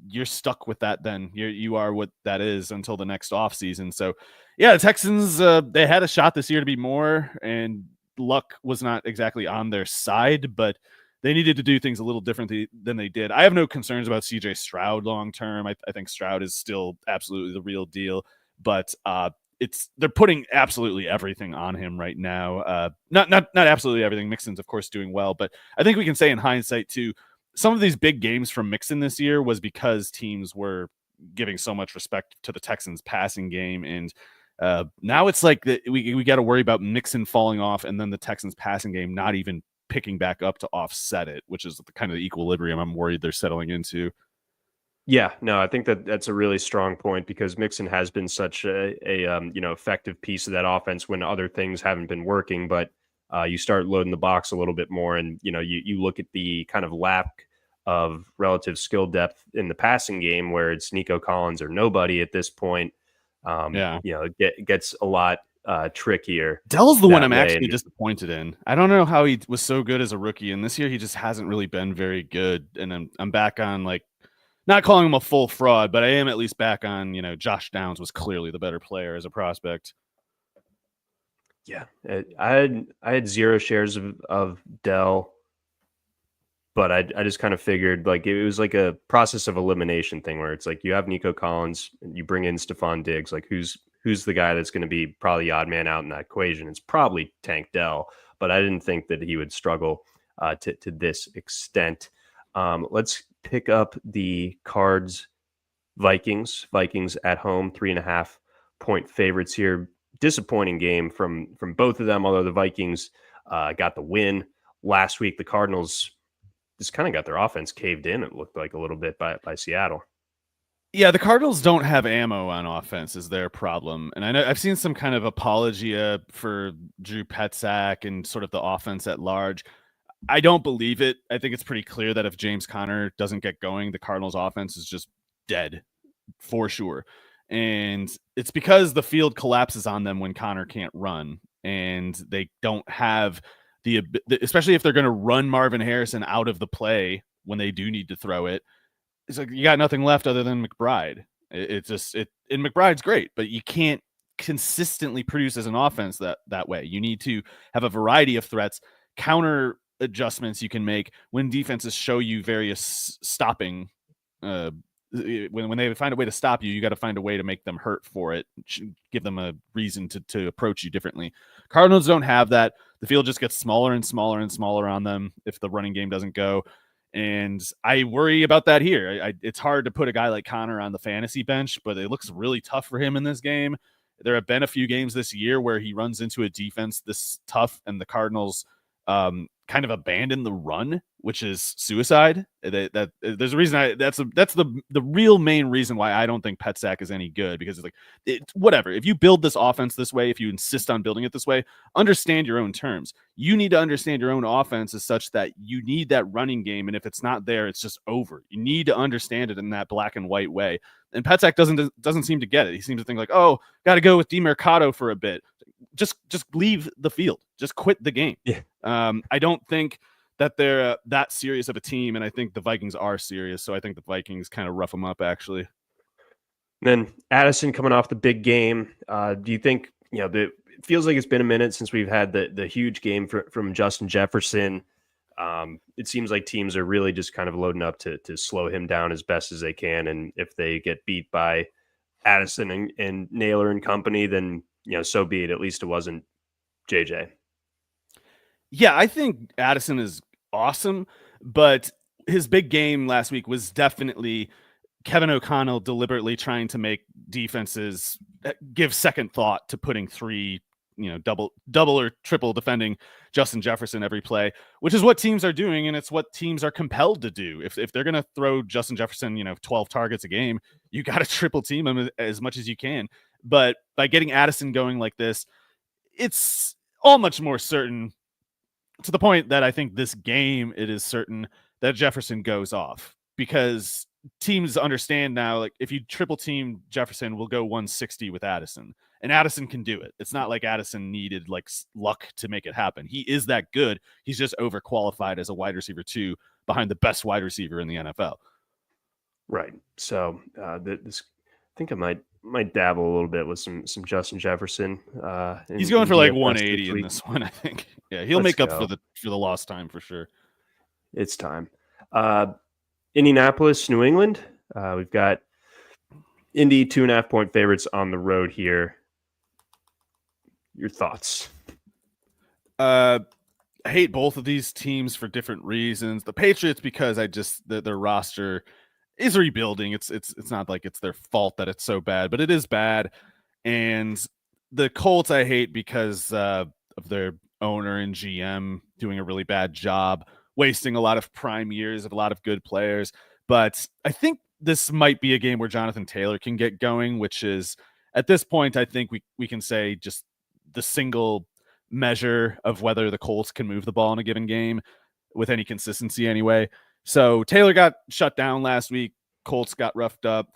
you're stuck with that. Then you are what that is until the next offseason. So yeah, the Texans, they had a shot this year to be more, and luck was not exactly on their side, but they needed to do things a little differently than they did. I have no concerns about CJ Stroud long term. I think Stroud is still absolutely the real deal, but they're putting absolutely everything on him right now. Not absolutely everything. Mixon's of course doing well, but I think we can say in hindsight too, some of these big games from Mixon this year was because teams were giving so much respect to the Texans passing game. And Now it's like we got to worry about Mixon falling off, and then the Texans passing game not even picking back up to offset it, which is kind of the equilibrium I'm worried they're settling into. Yeah, no, I think that's a really strong point because Mixon has been such a effective piece of that offense when other things haven't been working. But you start loading the box a little bit more, and you look at the kind of lack of relative skill depth in the passing game where it's Nico Collins or nobody at this point. It gets a lot trickier. Dell's the one I'm actually disappointed in. I don't know how he was so good as a rookie, and this year he just hasn't really been very good. And I'm back on not calling him a full fraud, but I am at least back on, Josh Downs was clearly the better player as a prospect. Yeah, I had 0 shares of Dell, but I just kind of figured it was like a process of elimination thing where it's like you have Nico Collins, you bring in Stephon Diggs, like who's the guy that's going to be probably the odd man out in that equation? It's probably Tank Dell, but I didn't think that he would struggle to this extent. Let's pick up the Cards Vikings at home, 3.5-point favorites here. Disappointing game from both of them, although the Vikings got the win last week. The Cardinals just kind of got their offense caved in, it looked like a little bit by Seattle. Yeah, the Cardinals don't have ammo on offense is their problem. And I know I've seen some kind of apologia for Drew Petzak and sort of the offense at large. I don't believe it. I think it's pretty clear that if James Conner doesn't get going, the Cardinals offense is just dead for sure. And it's because the field collapses on them when Conner can't run, and they don't have especially if they're going to run Marvin Harrison out of the play when they do need to throw it. It's like you got nothing left other than McBride. And McBride's great, but you can't consistently produce as an offense that way. You need to have a variety of threats, counter adjustments you can make when defenses show you various stopping. When they find a way to stop you, you got to find a way to make them hurt for it, give them a reason to approach you differently. Cardinals don't have that. The field just gets smaller and smaller and smaller on them if the running game doesn't go. And I worry about that here. It's hard to put a guy like Conner on the fantasy bench, but it looks really tough for him in this game. There have been a few games this year where he runs into a defense this tough, and the Cardinals kind of abandon the run, which is suicide. That there's a reason that's the real main reason why I don't think Petzak is any good, because it's like whatever. If you build this offense this way, if you insist on building it this way, understand your own terms. You need to understand your own offense as such that you need that running game, and if it's not there, it's just over. You need to understand it in that black and white way. And Petzak doesn't seem to get it. He seems to think like, oh, got to go with DeMercado for a bit. Just leave the field. Just quit the game. Yeah. I don't think that they're that serious of a team, and I think the Vikings are serious, so I think the Vikings kind of rough them up, actually. Then Addison coming off the big game. Do you think, it feels like it's been a minute since we've had the huge game from Justin Jefferson. It seems like teams are really just kind of loading up to slow him down as best as they can, and if they get beat by Addison and Naylor and company, then so be it. At least it wasn't JJ. Yeah, I think Addison is awesome, but his big game last week was definitely Kevin O'Connell deliberately trying to make defenses give second thought to putting three, double or triple defending Justin Jefferson every play, which is what teams are doing, and it's what teams are compelled to do. If they're going to throw Justin Jefferson, 12 targets a game, you got to triple team him as much as you can. But by getting Addison going like this, it's all much more certain, to the point that I think this game, it is certain that Jefferson goes off, because teams understand now, like if you triple team Jefferson, we'll go 160 with Addison, and Addison can do it. It's not like Addison needed like luck to make it happen. He is that good. He's just overqualified as a wide receiver 2 behind the best wide receiver in the NFL. Right. So this, I think I might dabble a little bit with some Justin Jefferson. He's going for like 180 in this one, I think. Yeah, he'll make up for the lost time for sure. It's time. Indianapolis, New England. We've got Indy 2.5-point favorites on the road here. Your thoughts? I hate both of these teams for different reasons. The Patriots, because their roster is rebuilding. It's not like it's their fault that it's so bad, but it is bad. And the Colts I hate because of their owner and GM doing a really bad job, wasting a lot of prime years of a lot of good players. But I think this might be a game where Jonathan Taylor can get going, which is at this point, I think we can say just the single measure of whether the Colts can move the ball in a given game with any consistency anyway. So Taylor got shut down last week. Colts got roughed up.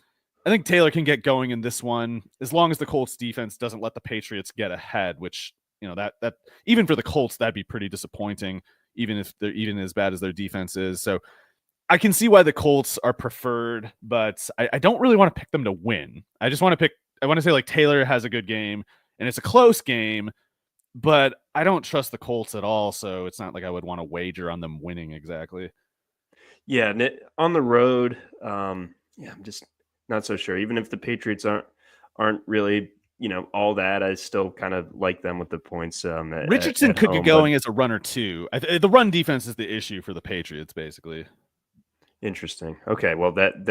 I think Taylor can get going in this one as long as the Colts defense doesn't let the Patriots get ahead, which, that even for the Colts, that'd be pretty disappointing, even if they're even as bad as their defense is. So I can see why the Colts are preferred, but I don't really want to pick them to win. I want to say like Taylor has a good game and it's a close game, but I don't trust the Colts at all. So it's not like I would want to wager on them winning exactly. Yeah. On the road, I'm just not so sure. Even if the Patriots aren't really, all that, I still kind of like them with the points. Richardson could get going as a runner too. The run defense is the issue for the Patriots, basically. Interesting. Okay, well that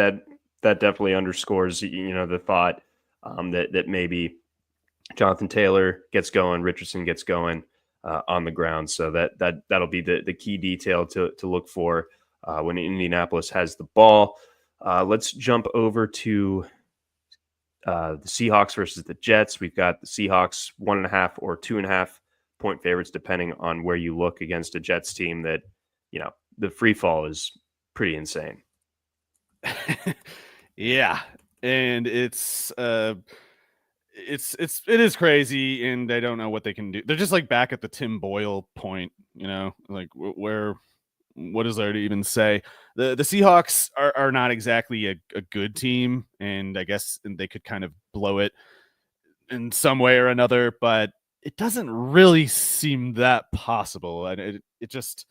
definitely underscores the thought that maybe Jonathan Taylor gets going, Richardson gets going on the ground. So that'll be the key detail to look for when Indianapolis has the ball. Let's jump over to the Seahawks versus the Jets. We've got the Seahawks 1.5 or 2.5 point favorites, depending on where you look, against a Jets team that, the free fall is pretty insane. Yeah. And it is crazy, and I don't know what they can do. They're just like back at the Tim Boyle point, like what is there to even say? The Seahawks are not exactly a good team, and I guess they could kind of blow it in some way or another, but it doesn't really seem that possible. And it just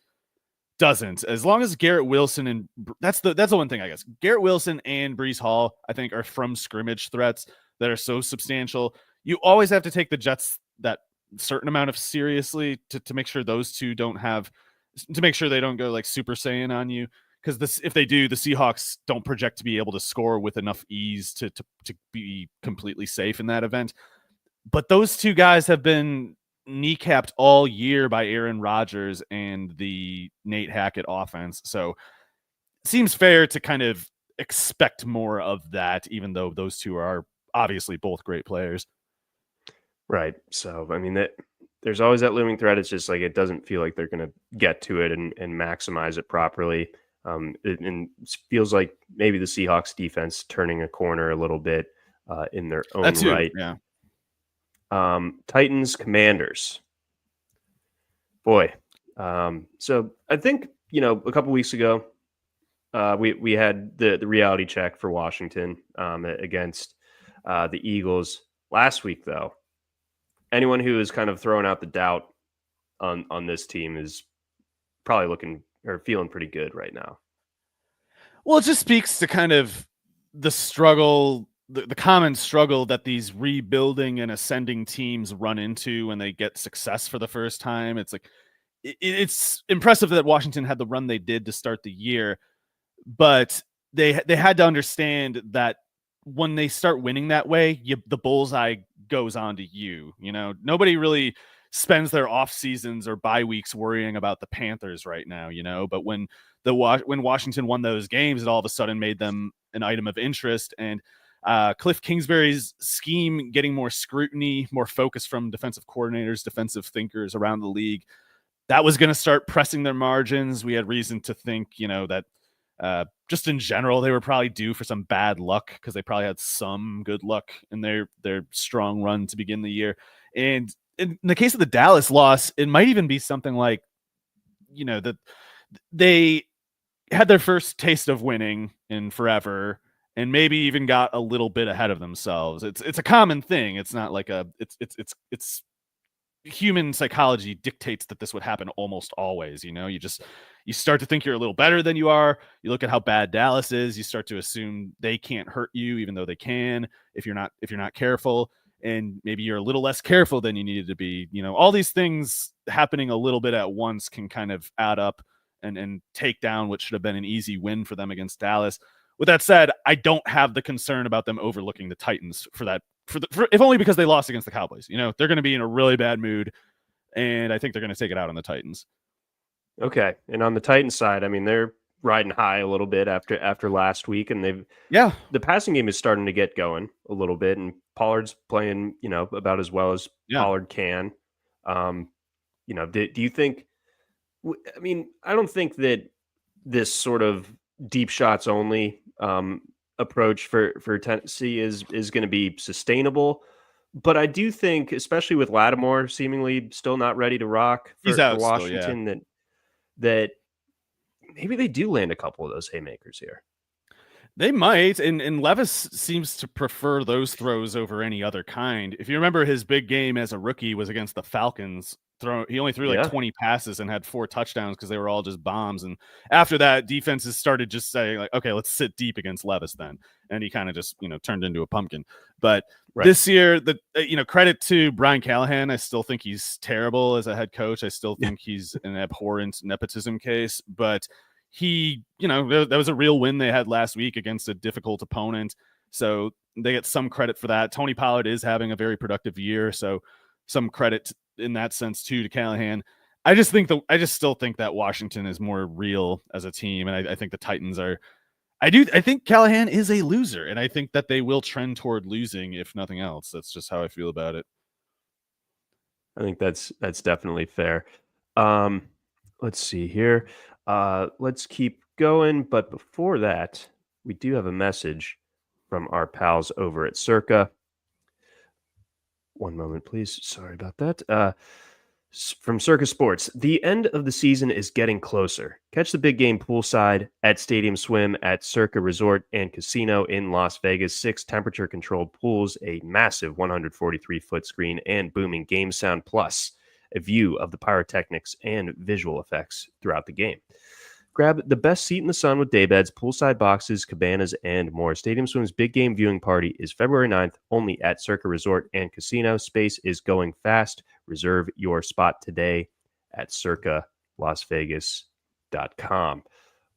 doesn't. As long as Garrett Wilson and that's the one thing, I guess. Garrett Wilson and Breece Hall, I think, are from scrimmage threats that are so substantial. You always have to take the Jets that certain amount of seriously to make sure those two don't go like Super Saiyan on you. Because if they do, the Seahawks don't project to be able to score with enough ease to be completely safe in that event. But those two guys have been kneecapped all year by Aaron Rodgers and the Nate Hackett offense. So it seems fair to kind of expect more of that, even though those two are obviously both great players. Right. So, I mean, there's always that looming threat. It's just like it doesn't feel like they're going to get to it and maximize it properly. It feels like maybe the Seahawks defense turning a corner a little bit in their own right. Yeah. Titans, Commanders. Boy. So I think, a couple weeks ago, we had the reality check for Washington against the Eagles. Last week, though, anyone who is kind of throwing out the doubt on this team is probably looking or feeling pretty good right now. Well, it just speaks to kind of the struggle, the common struggle that these rebuilding and ascending teams run into when they get success for the first time. It's like, it's impressive that Washington had the run they did to start the year, but they had to understand that when they start winning that way, the bullseye goes on to you. Nobody really spends their off seasons or bye weeks worrying about the Panthers right now, but when Washington won those games, it all of a sudden made them an item of interest. And Cliff Kingsbury's scheme getting more scrutiny, more focus from defensive coordinators, defensive thinkers around the league, that was going to start pressing their margins. We had reason to think, that just in general, they were probably due for some bad luck because they probably had some good luck in their strong run to begin the year. And in the case of the Dallas loss, it might even be something like, that they had their first taste of winning in forever and maybe even got a little bit ahead of themselves. It's a common thing. It's not like it's human psychology dictates that this would happen almost always. You start to think you're a little better than you are. You look at how bad Dallas is. You start to assume they can't hurt you, even though they can, if you're not careful. And maybe you're a little less careful than you needed to be. All these things happening a little bit at once can kind of add up and take down what should have been an easy win for them against Dallas. With that said, I don't have the concern about them overlooking the Titans for that if only because they lost against the Cowboys. They're going to be in a really bad mood, and I think they're going to take it out on the Titans. Okay, and on the Titans side, I mean, they're riding high a little bit after last week, and the passing game is starting to get going a little bit, and Pollard's playing about as well as Pollard can. Do you think? I mean, I don't think that this sort of deep shots only approach for Tennessee is going to be sustainable. But I do think, especially with Lattimore seemingly still not ready to rock for Washington, still, that maybe they do land a couple of those haymakers here. They might, and Levis seems to prefer those throws over any other kind. If you remember, his big game as a rookie was against the Falcons. He only threw 20 passes and had 4 touchdowns because they were all just bombs. And after that, defenses started just saying, like, okay, let's sit deep against Levis then. And he kind of just, turned into a pumpkin. But this year, credit to Brian Callahan. I still think he's terrible as a head coach. I still think he's an abhorrent nepotism case. But he, that was a real win they had last week against a difficult opponent. So they get some credit for that. Tony Pollard is having a very productive year. So some credit in that sense too to Callahan. I just still think that Washington is more real as a team. And I think the Titans are, I think Callahan is a loser, and I think that they will trend toward losing if nothing else. That's just how I feel about it. I think that's definitely fair. Let's see here. Let's keep going. But before that, we do have a message from our pals over at Circa. One moment, please. Sorry about that. From Circa Sports, the end of the season is getting closer. Catch the big game poolside at Stadium Swim at Circa Resort and Casino in Las Vegas. 6 temperature-controlled pools, a massive 143-foot screen, and booming game sound, plus a view of the pyrotechnics and visual effects throughout the game. Grab the best seat in the sun with daybeds, poolside boxes, cabanas, and more. Stadium Swim's big game viewing party is February 9th, only at Circa Resort and Casino. Space is going fast. Reserve your spot today at circalasvegas.com.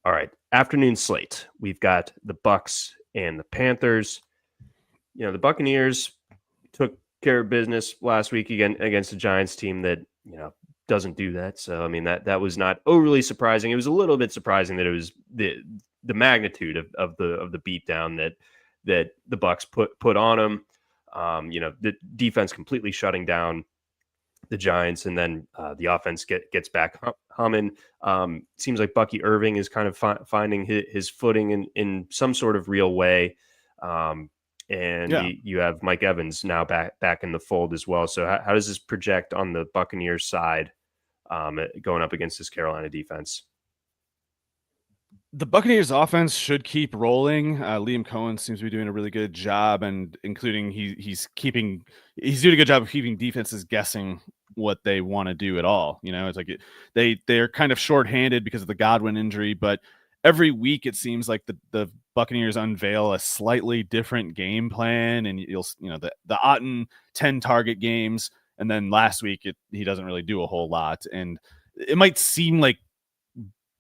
All right, afternoon slate. We've got the Bucs and the Panthers. The Buccaneers took care of business last week again against the Giants team that, doesn't do that. So, I mean, that was not overly surprising. It was a little bit surprising that it was the magnitude of the beatdown that the Bucs put on them. The defense completely shutting down the Giants, and then the offense gets back humming. Seems like Bucky Irving is kind of finding his footing in some sort of real way. You have Mike Evans now back in the fold as well. So how does this project on the Buccaneers side going up against this Carolina defense? The Buccaneers offense should keep rolling. Liam Cohen seems to be doing a really good job, and including he's doing a good job of keeping defenses guessing what they want to do at all. It's like they're kind of shorthanded because of the Godwin injury, but every week it seems like the Buccaneers unveil a slightly different game plan, and the Otten 10 target games, and then last week he doesn't really do a whole lot, and it might seem like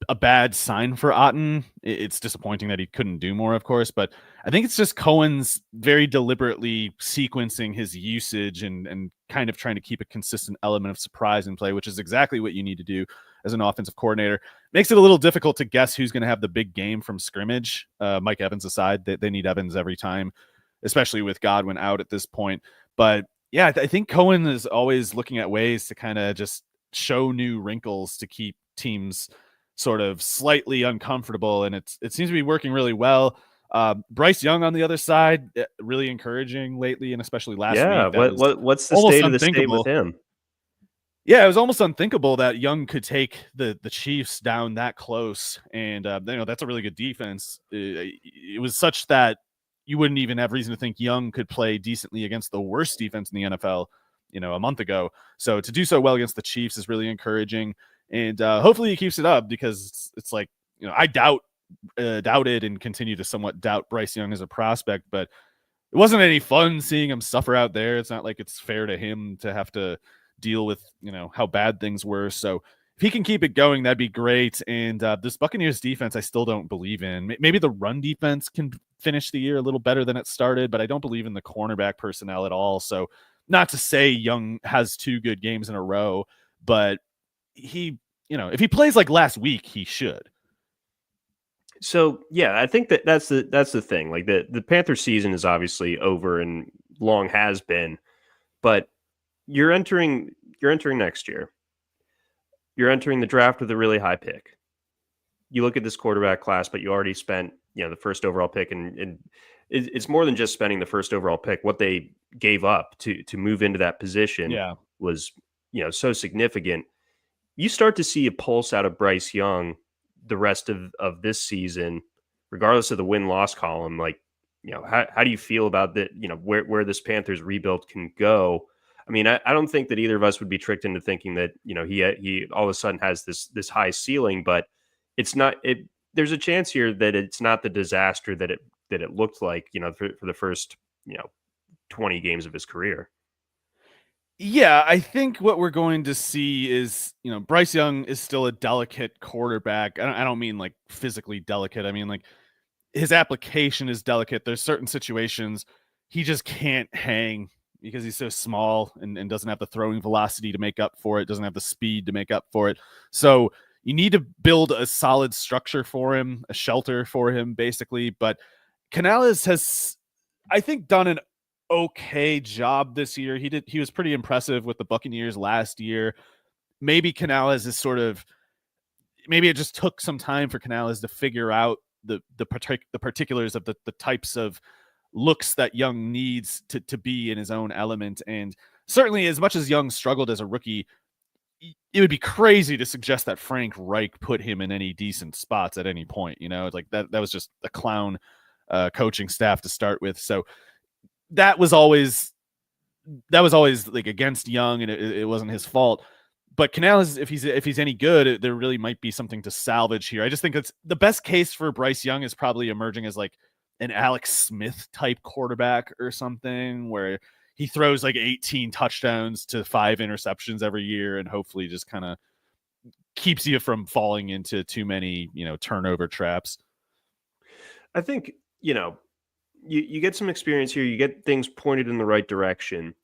a bad sign for Otten. It's disappointing that he couldn't do more, of course, but I think it's just Cohen's very deliberately sequencing his usage and kind of trying to keep a consistent element of surprise in play, which is exactly what you need to do as an offensive coordinator. Makes it a little difficult to guess who's going to have the big game from scrimmage. Mike Evans aside, they need Evans every time, especially with Godwin out at this point. But yeah, I think Cohen is always looking at ways to kind of just show new wrinkles to keep teams sort of slightly uncomfortable, and it seems to be working really well. Bryce Young on the other side, really encouraging lately, and especially last week. Yeah, what's the state of the state with him? Yeah, it was almost unthinkable that Young could take the Chiefs down that close, and that's a really good defense. It was such that you wouldn't even have reason to think Young could play decently against the worst defense in the NFL, a month ago. So to do so well against the Chiefs is really encouraging. And hopefully he keeps it up, because it's like, I doubted and continue to somewhat doubt Bryce Young as a prospect, but it wasn't any fun seeing him suffer out there. It's not like it's fair to him to have to deal with, how bad things were. So if he can keep it going, that'd be great. And this Buccaneers defense, I still don't believe in. Maybe the run defense can finish the year a little better than it started, but I don't believe in the cornerback personnel at all. So not to say Young has 2 good games in a row, but he, if he plays like last week, he should. So yeah, I think that's the thing. Like the Panther season is obviously over and long has been, but you're entering next year. You're entering the draft with a really high pick. You look at this quarterback class, but you already spent, the first overall pick, and it's more than just spending the first overall pick. What they gave up to move into that position was, so significant. You start to see a pulse out of Bryce Young the rest of this season, regardless of the win-loss column. Like, how do you feel about that? Where this Panthers rebuild can go. I mean, I don't think that either of us would be tricked into thinking that, he all of a sudden has this high ceiling, but it's not, there's a chance here that it's not the disaster that it looked like, for the first, 20 games of his career. Yeah, I think what we're going to see is, Bryce Young is still a delicate quarterback. I don't mean like physically delicate. I mean, like, his application is delicate. There's certain situations he just can't hang because he's so small and doesn't have the throwing velocity to make up for it, doesn't have the speed to make up for it. So you need to build a solid structure for him, a shelter for him, basically. But Canales has, I think, done an okay job this year. He was pretty impressive with the Buccaneers last year. Maybe Canales is maybe it just took some time for Canales to figure out the particulars of the types of looks that Young needs to be in his own element. And certainly, as much as Young struggled as a rookie, it would be crazy to suggest that Frank Reich put him in any decent spots at any point. It's like that was just a clown coaching staff to start with. So that was always like against Young, and it wasn't his fault. But Canales, if he's any good, there really might be something to salvage here. I just think it's the best case for Bryce Young is probably emerging as like an Alex Smith type quarterback or something, where he throws like 18 touchdowns to 5 interceptions every year, and hopefully just kind of keeps you from falling into too many, turnover traps. I think, you get some experience here. You get things pointed in the right direction.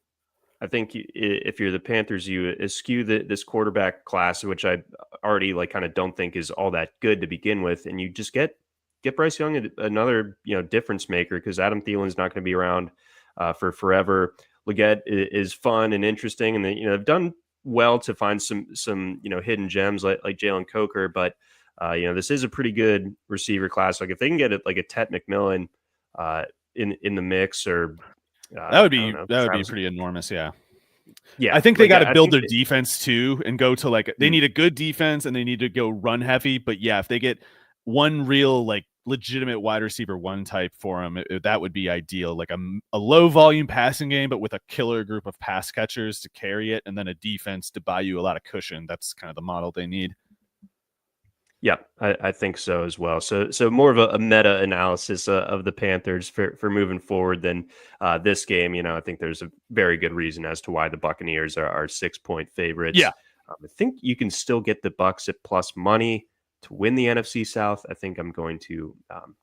I think if you're the Panthers, you eschew this quarterback class, which I already kind of don't think is all that good to begin with, and you just get Bryce Young another difference maker, because Adam Thielen's not going to be around for forever. Leggett is fun and interesting, and they've done well to find some hidden gems like Jalen Coker, but this is a pretty good receiver class. Like if they can get like a Tet McMillan in the mix, or that would be pretty enormous. Yeah. I think they got to build their defense too, and go to they need a good defense, and they need to go run heavy. But yeah, if they get one real legitimate wide receiver 1 type for him, that would be ideal. Like a low volume passing game, but with a killer group of pass catchers to carry it, and then a defense to buy you a lot of cushion. That's kind of the model they need. Yeah, I think so as well. So more of a meta analysis of the Panthers for moving forward than this game. I think there's a very good reason as to why the Buccaneers are 6-point favorites. Yeah, I think you can still get the Bucs at plus money to win the NFC South. I think I'm going to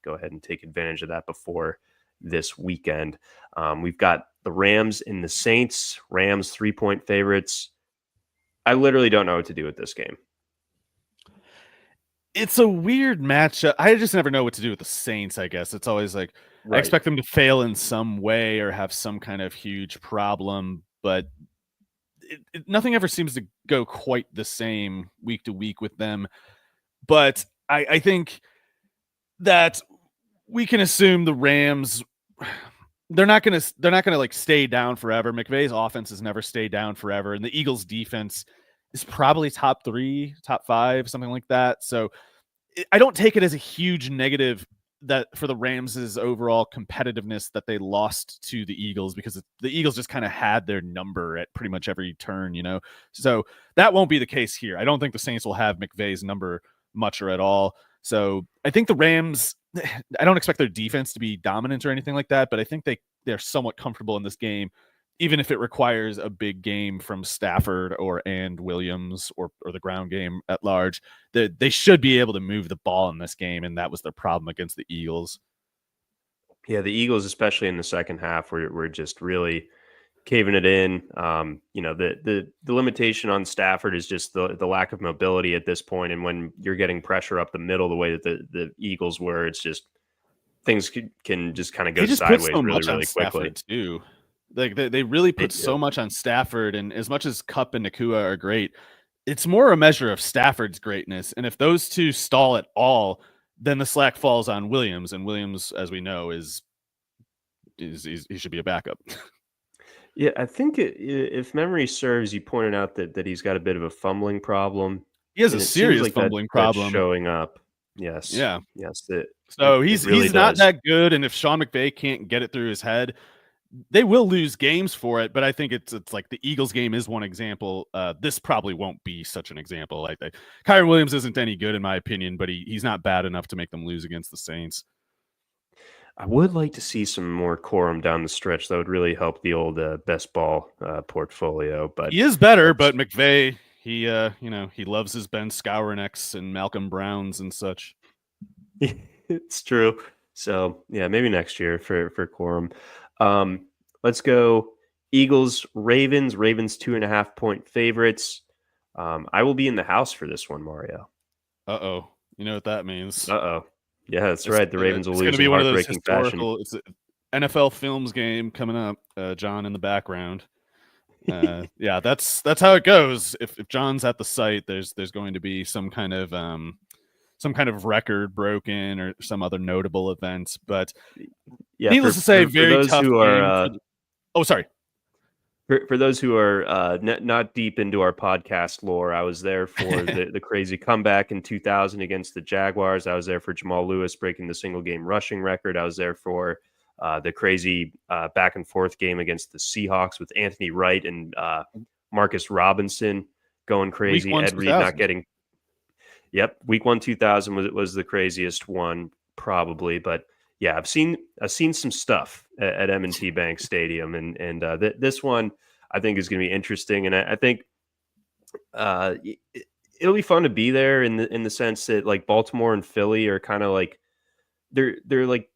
go ahead and take advantage of that before this weekend. We've got the Rams and the Saints. Rams 3-point favorites. I literally don't know what to do with this game. It's a weird matchup. I just never know what to do with the Saints, I guess. It's always like, right. I expect them to fail in some way or have some kind of huge problem, but nothing ever seems to go quite the same week to week with them. But I think that we can assume the Rams, they're not gonna stay down forever. McVay's offense has never stayed down forever, and the Eagles' defense is probably top 3, top 5, something like that. So I don't take it as a huge negative that for the Rams' overall competitiveness that they lost to the Eagles, because the Eagles just kind of had their number at pretty much every turn, So that won't be the case here. I don't think the Saints will have McVay's number much or at all. So I think the Rams, I don't expect their defense to be dominant or anything like that, but I think they're somewhat comfortable in this game. even if it requires a big game from Stafford and Williams or the ground game at large, they should be able to move the ball in this game, and that was their problem against the Eagles. Yeah, the Eagles, especially in the second half, were just really caving it in. The limitation on Stafford is just the lack of mobility at this point, and when you're getting pressure up the middle the way that the Eagles were, it's just things can just kind of go sideways really quickly too. Like they really put so much on Stafford, and as much as Kupp and Nakua are great, it's more a measure of Stafford's greatness. And if those two stall at all, then the slack falls on Williams, and Williams, as we know, he should be a backup. Yeah, I think if memory serves, you pointed out that he's got a bit of a fumbling problem. He has a serious fumbling problem that's showing up. Yes. Yeah. Yes. So he's not that good, and if Sean McVay can't get it through his head, they will lose games for it. But I think it's like the Eagles game is one example. This probably won't be such an example. Like Kyren Williams isn't any good in my opinion, but he's not bad enough to make them lose against the Saints. I would like to see some more quorum down the stretch. That would really help the old best ball portfolio. But he is better. But McVay, he loves his Ben Skowroneks and Malcolm Browns and such. It's true. So yeah, maybe next year for quorum. Let's go Eagles, Ravens. Ravens 2.5-point favorites. I will be in the house for this one, Mario. Uh-oh. You know what that means. Uh-oh. Yeah, that's right. The Ravens will lose in heartbreaking fashion. It's an NFL Films game coming up. John in the background. Yeah, that's how it goes. If John's at the site, there's going to be some kind of record broken or some other notable event. But yeah, needless to say, very those tough who are. Sorry. For those who are not deep into our podcast lore, I was there for the crazy comeback in 2000 against the Jaguars. I was there for Jamal Lewis breaking the single game rushing record. I was there for the crazy back and forth game against the Seahawks with Anthony Wright and Marcus Robinson going crazy. Week 1, Ed Reed not getting. Yep, Week 1 2000 was the craziest one probably, but. Yeah, I've seen some stuff at M&T Bank Stadium, and this one I think is going to be interesting, and I think it'll be fun to be there in the sense that like Baltimore and Philly are kind of like they're like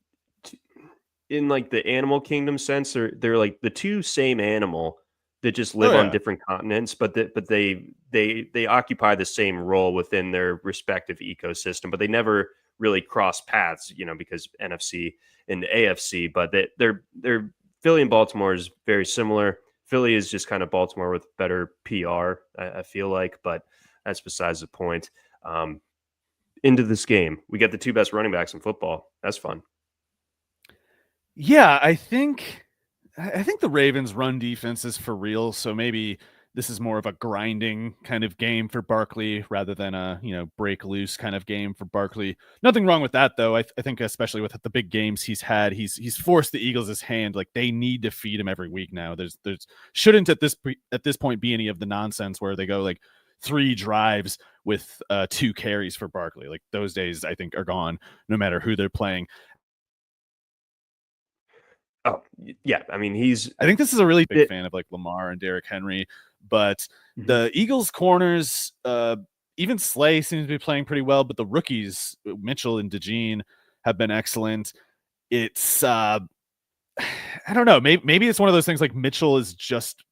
in like the animal kingdom sense, they're like the two same animal that just live on different continents, but they occupy the same role within their respective ecosystem, but they never really cross paths, because NFC and AFC, but they're Philly and Baltimore is very similar. Philly is just kind of Baltimore with better PR, I feel like, but that's besides the point. Into this game, we get the two best running backs in football. That's fun. Yeah, I think the Ravens' run defense is for real, so maybe this is more of a grinding kind of game for Barkley rather than a break loose kind of game for Barkley. Nothing wrong with that though. I think especially with the big games he's had, he's forced the Eagles' hand. Like they need to feed him every week now. There's shouldn't at this point be any of the nonsense where they go like 3 drives with 2 carries for Barkley. Like those days I think are gone no matter who they're playing. Oh yeah, I mean I think this is a really big fan of like Lamar and Derrick Henry, but the Eagles corners, even Slay seems to be playing pretty well, but the rookies Mitchell and DeJean have been excellent. It's I don't know, maybe it's one of those things like Mitchell is just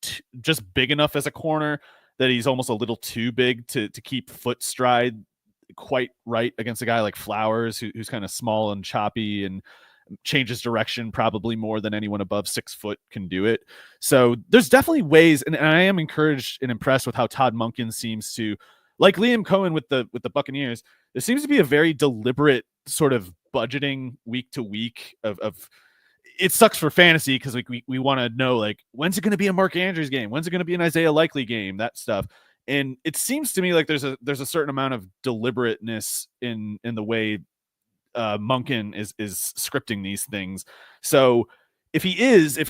big enough as a corner that he's almost a little too big to keep foot stride quite right against a guy like Flowers who's kind of small and choppy and changes direction probably more than anyone above 6 foot can do it. So there's definitely ways, and I am encouraged and impressed with how Todd Monken seems to, like Liam Cohen with the Buccaneers, there seems to be a very deliberate sort of budgeting week to week of it sucks for fantasy because like we want to know like when's it going to be a Mark Andrews game, when's it going to be an Isaiah Likely game, that stuff. And it seems to me like there's a certain amount of deliberateness in the way Monken is scripting these things. So if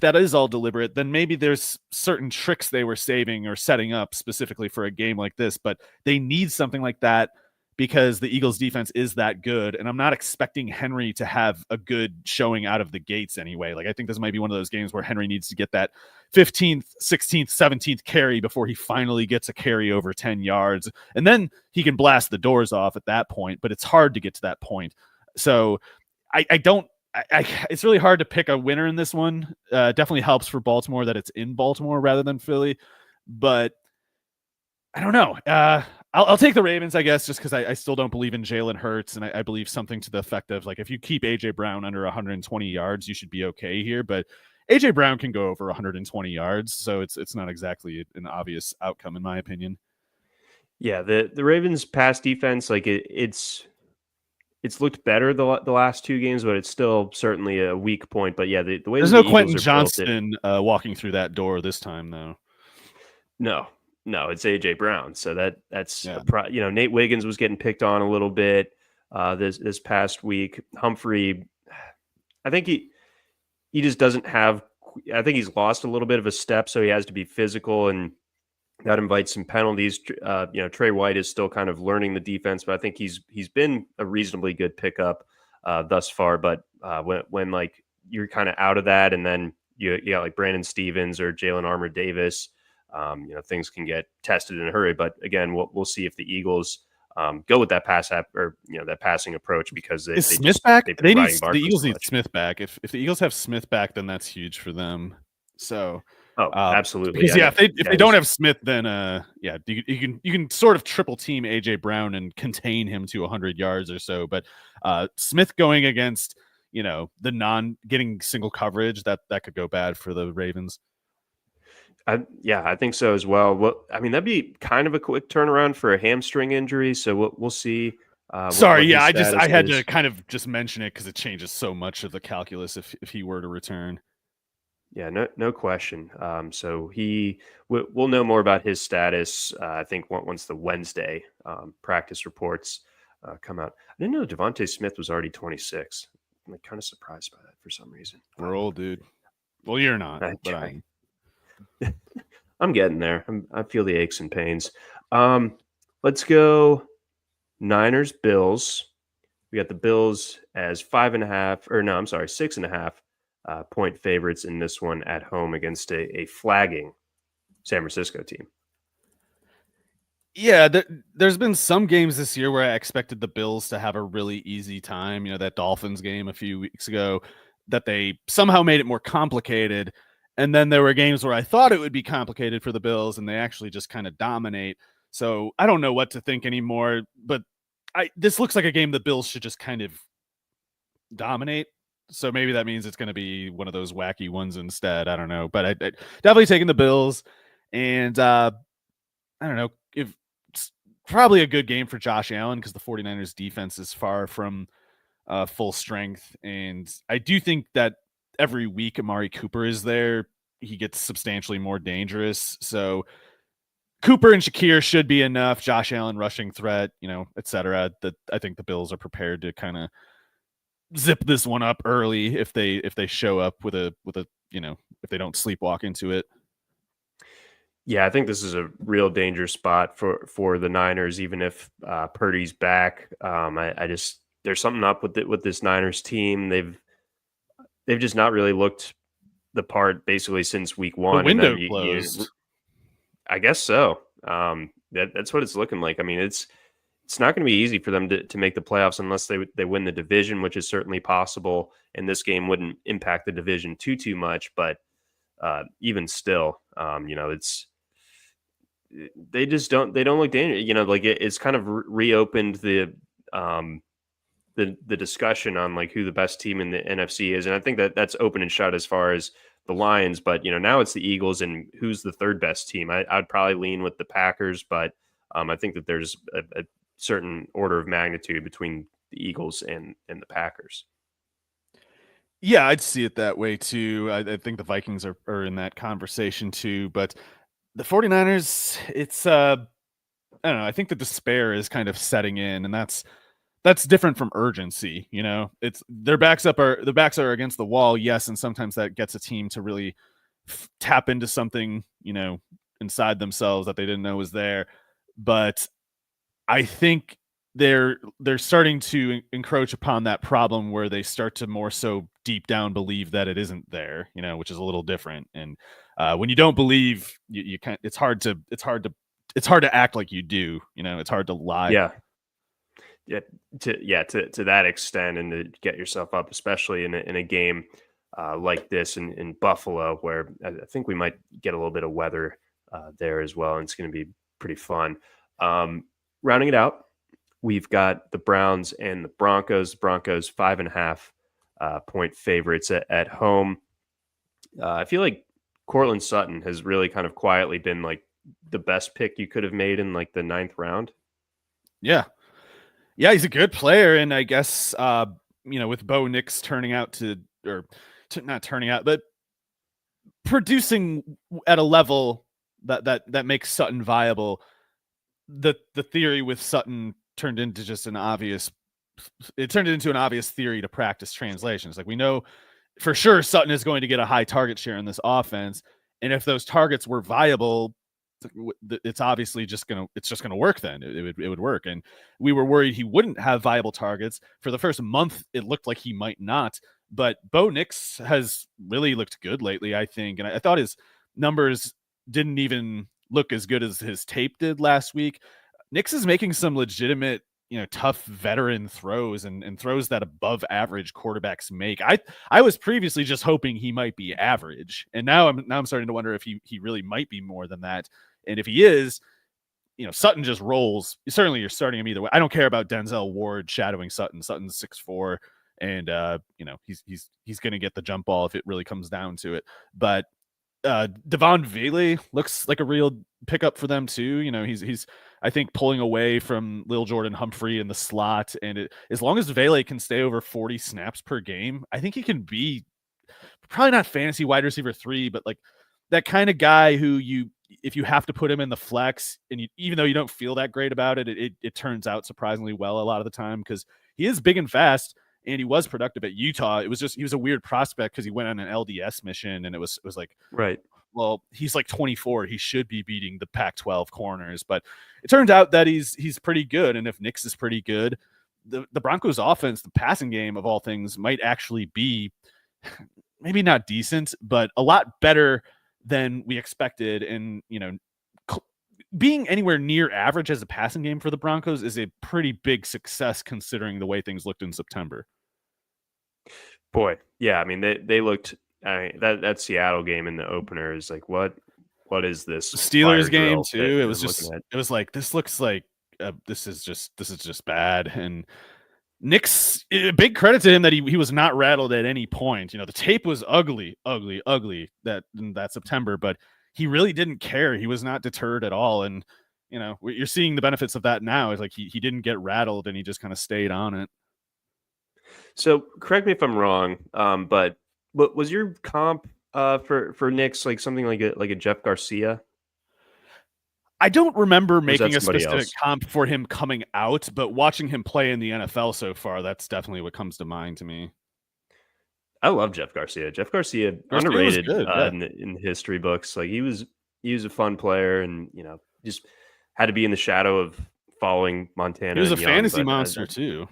that is all deliberate, then maybe there's certain tricks they were saving or setting up specifically for a game like this, but they need something like that because the Eagles defense is that good. And I'm not expecting Henry to have a good showing out of the gates anyway. Like, I think this might be one of those games where Henry needs to get that 15th, 16th, 17th carry before he finally gets a carry over 10 yards. And then he can blast the doors off at that point, but it's hard to get to that point. So it's really hard to pick a winner in this one. Definitely helps for Baltimore that it's in Baltimore rather than Philly, but I don't know. I'll take the Ravens, I guess, just because I still don't believe in Jalen Hurts, and I believe something to the effect of, like, if you keep A.J. Brown under 120 yards, you should be okay here. But A.J. Brown can go over 120 yards, so it's not exactly an obvious outcome, in my opinion. Yeah, the Ravens' pass defense, like it's looked better the last two games, but it's still certainly a weak point. But yeah, the way there's the no Eagles Quentin are Johnston walking through that door this time, though. No, it's AJ Brown. So that's Nate Wiggins was getting picked on a little bit this past week. Humphrey, I think he just doesn't have. I think he's lost a little bit of a step, so he has to be physical, and that invites some penalties. Trey White is still kind of learning the defense, but I think he's been a reasonably good pickup thus far. But when like you're kind of out of that, and then you got like Brandon Stevens or Jalen Armour Davis. Things can get tested in a hurry, but again, we'll see if the Eagles go with that that passing approach, because the Eagles need Smith back. If the Eagles have Smith back, then that's huge for them. So, absolutely. Because if they don't have Smith, then you can sort of triple team AJ Brown and contain him to 100 yards or so. But Smith going against the getting single coverage, that could go bad for the Ravens. I think so as well. Well, I mean, that'd be kind of a quick turnaround for a hamstring injury, so we'll see. I had to kind of just mention it because it changes so much of the calculus if he were to return. Yeah, no question. So we'll know more about his status. I think once the Wednesday practice reports come out. I didn't know Devontae Smith was already 26. I'm kind of surprised by that for some reason. We're old, dude. Well, you're not, but I'm. I'm getting there. I feel the aches and pains. Let's go Niners, Bills. We got the Bills as 6.5 point favorites in this one at home against a flagging San Francisco team. Yeah, there's been some games this year where I expected the Bills to have a really easy time. That Dolphins game a few weeks ago, that they somehow made it more complicated. And then there were games where I thought it would be complicated for the Bills, and they actually just kind of dominate. So I don't know what to think anymore, but this looks like a game the Bills should just kind of dominate. So maybe that means it's going to be one of those wacky ones instead. I don't know, but I definitely taking the Bills, and I don't know if it's probably a good game for Josh Allen because the 49ers defense is far from full strength. And I do think that every week Amari Cooper is there, he gets substantially more dangerous. So Cooper and Shakir should be enough. Josh Allen rushing threat, et cetera. That I think the Bills are prepared to kind of zip this one up early if they show up with a if they don't sleepwalk into it. Yeah, I think this is a real danger spot for the Niners, even if Purdy's back. There's something up with this Niners team. They've just not really looked the part basically since week one. The window closed. I guess so. That's what it's looking like. I mean, it's not going to be easy for them to make the playoffs unless they win the division, which is certainly possible. And this game wouldn't impact the division too much, but even still, they don't look dangerous. It's kind of reopened the discussion on like who the best team in the NFC is. And I think that's open and shut as far as the Lions, but now it's the Eagles, and who's the third best team? I'd probably lean with the Packers, but I think that there's a certain order of magnitude between the Eagles and the Packers. Yeah, I'd see it that way too. I think the Vikings are in that conversation too, but the 49ers, it's I don't know. I think the despair is kind of setting in, and that's different from urgency. It's the backs are against the wall. Yes. And sometimes that gets a team to really tap into something, inside themselves that they didn't know was there. But I think they're starting to encroach upon that problem where they start to more so deep down believe that it isn't there, which is a little different. And when you don't believe, you can't. It's hard to act like you do. It's hard to lie. Yeah. To that extent, and to get yourself up, especially in a game like this in Buffalo, where I think we might get a little bit of weather there as well, and it's going to be pretty fun. Rounding it out, we've got the Browns and the Broncos. The Broncos 5.5 point favorites at home. I feel like Cortland Sutton has really kind of quietly been like the best pick you could have made in like the 9th round. Yeah, he's a good player, and I guess with Bo Nix not turning out, but producing at a level that makes Sutton viable. The theory with Sutton turned into an obvious theory to practice translations. Like, we know for sure Sutton is going to get a high target share in this offense, and if those targets were viable, it's obviously just gonna work. Then it would work. And we were worried he wouldn't have viable targets for the first month. It looked like he might not, but Bo Nix has really looked good lately, I think. And I thought his numbers didn't even look as good as his tape did last week. Nix is making some legitimate, tough veteran throws and throws that above average quarterbacks make. I was previously just hoping he might be average, and now I'm starting to wonder if he really might be more than that. And if he is, Sutton just rolls. Certainly, you're starting him either way. I don't care about Denzel Ward shadowing Sutton. Sutton's 6'4", and he's going to get the jump ball if it really comes down to it. But Devon Vele looks like a real pickup for them too. He's I think pulling away from Lil Jordan Humphrey in the slot, and as long as Vele can stay over 40 snaps per game, I think he can be probably not fantasy wide receiver 3, but like that kind of guy who if you have to put him in the flex, and even though you don't feel that great about it, it turns out surprisingly well a lot of the time, because he is big and fast. And he was productive at Utah. He was a weird prospect because he went on an LDS mission, and it was like, right. Well, he's like 24. He should be beating the Pac-12 corners, but it turns out that he's pretty good. And if Nix is pretty good, the Broncos offense, the passing game of all things, might actually be maybe not decent, but a lot better than we expected. And being anywhere near average as a passing game for the Broncos is a pretty big success considering the way things looked in September. Boy, yeah, I mean they looked. That Seattle game in the opener is like, what is this? The Steelers game too. It was like, this looks like this is just bad. And Nick's big credit to him that he was not rattled at any point. The tape was ugly that September, but he really didn't care. He was not deterred at all. And you're seeing the benefits of that now. Is like he didn't get rattled, and he just kind of stayed on it. So correct me if I'm wrong, but was your comp for Knicks like something like a Jeff Garcia? I don't remember making a specific comp for him coming out, but watching him play in the NFL so far, that's definitely what comes to mind to me. I love Jeff Garcia. Jeff Garcia underrated in the history books. Like he was a fun player, and just had to be in the shadow of following Montana. He was a fantasy monster too.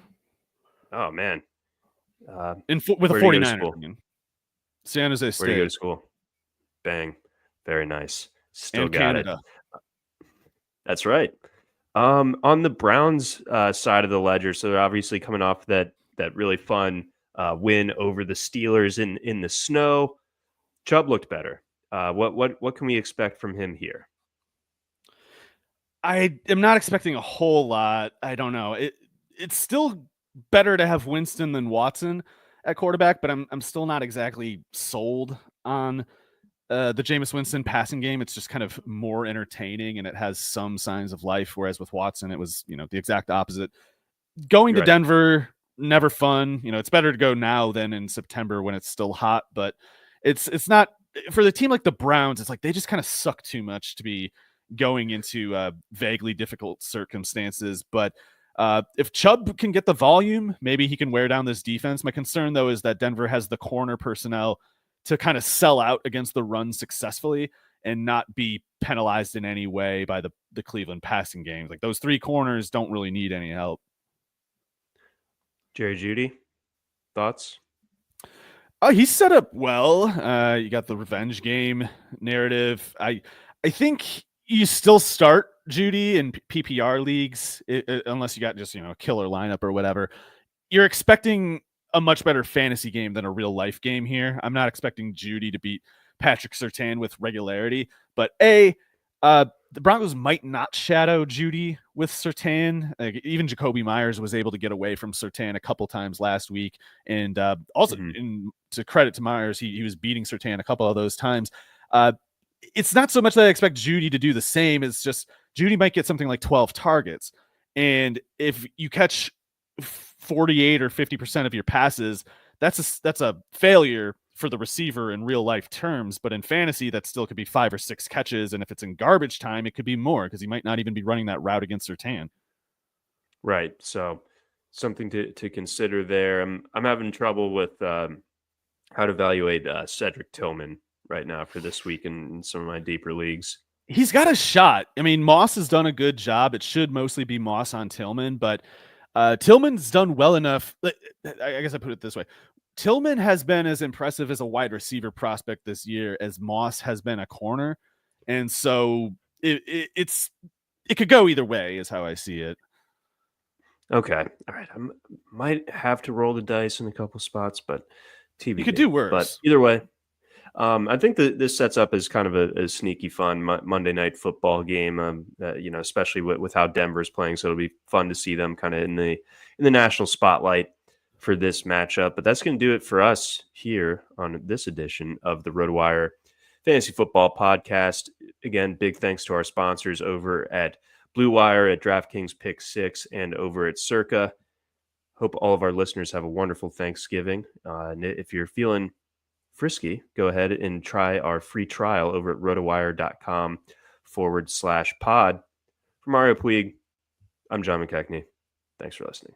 Oh man. With a 49er. San Jose State. Where do you go to school? Bang. Very nice. Still and got Canada. It. That's right. On the Browns side of the ledger, so they're obviously coming off that really fun win over the Steelers in the snow. Chubb looked better. What can we expect from him here? I am not expecting a whole lot. I don't know. It's still better to have Winston than Watson at quarterback, but I'm still not exactly sold on the Jameis Winston passing game. It's just kind of more entertaining, and it has some signs of life. Whereas with Watson, it was the exact opposite. Going to Denver, never fun. It's better to go now than in September when it's still hot. But it's not for the team like the Browns. It's like they just kind of suck too much to be going into vaguely difficult circumstances. But if Chubb can get the volume, maybe he can wear down this defense. My concern, though, is that Denver has the corner personnel to kind of sell out against the run successfully and not be penalized in any way by the Cleveland passing game. Like those three corners don't really need any help. Jerry Jeudy, thoughts? Oh, he's set up well. You got the revenge game narrative. I think you still start Jeudy in PPR leagues, unless you got just a killer lineup or whatever. You're expecting a much better fantasy game than a real life game here. I'm not expecting Jeudy to beat Patrick Surtain with regularity, but the Broncos might not shadow Jeudy with Surtain. Even Jacoby Myers was able to get away from Surtain a couple times last week. And also, to credit to Myers, he was beating Surtain a couple of those times. It's not so much that I expect Jeudy to do the same. It's just Jeudy might get something like 12 targets. And if you catch 48 or 50% of your passes, that's a failure for the receiver in real life terms, but in fantasy that still could be 5 or 6 catches, and if it's in garbage time it could be more because he might not even be running that route against Surtain. Right, so something to consider there. I'm having trouble with how to evaluate Cedric Tillman right now for this week in some of my deeper leagues. He's got a shot. I mean, Moss has done a good job. It should mostly be Moss on Tillman, but Tillman's done well enough. I guess I put it this way. Tillman has been as impressive as a wide receiver prospect this year as Moss has been a corner. And so it could go either way is how I see it. Okay. All right. I might have to roll the dice in a couple spots, but TV. You could do worse. But either way, I think that this sets up as kind of a sneaky fun Monday night football game, especially with how Denver's playing. So it'll be fun to see them kind of in the national spotlight for this matchup. But that's going to do it for us here on this edition of the RotoWire Fantasy Football Podcast. Again, big thanks to our sponsors over at Blue Wire, at DraftKings Pick 6, and over at Circa. Hope all of our listeners have a wonderful Thanksgiving. And if you're feeling frisky, go ahead and try our free trial over at rotowire.com/pod. For Mario Puig, I'm John McKechnie. Thanks for listening.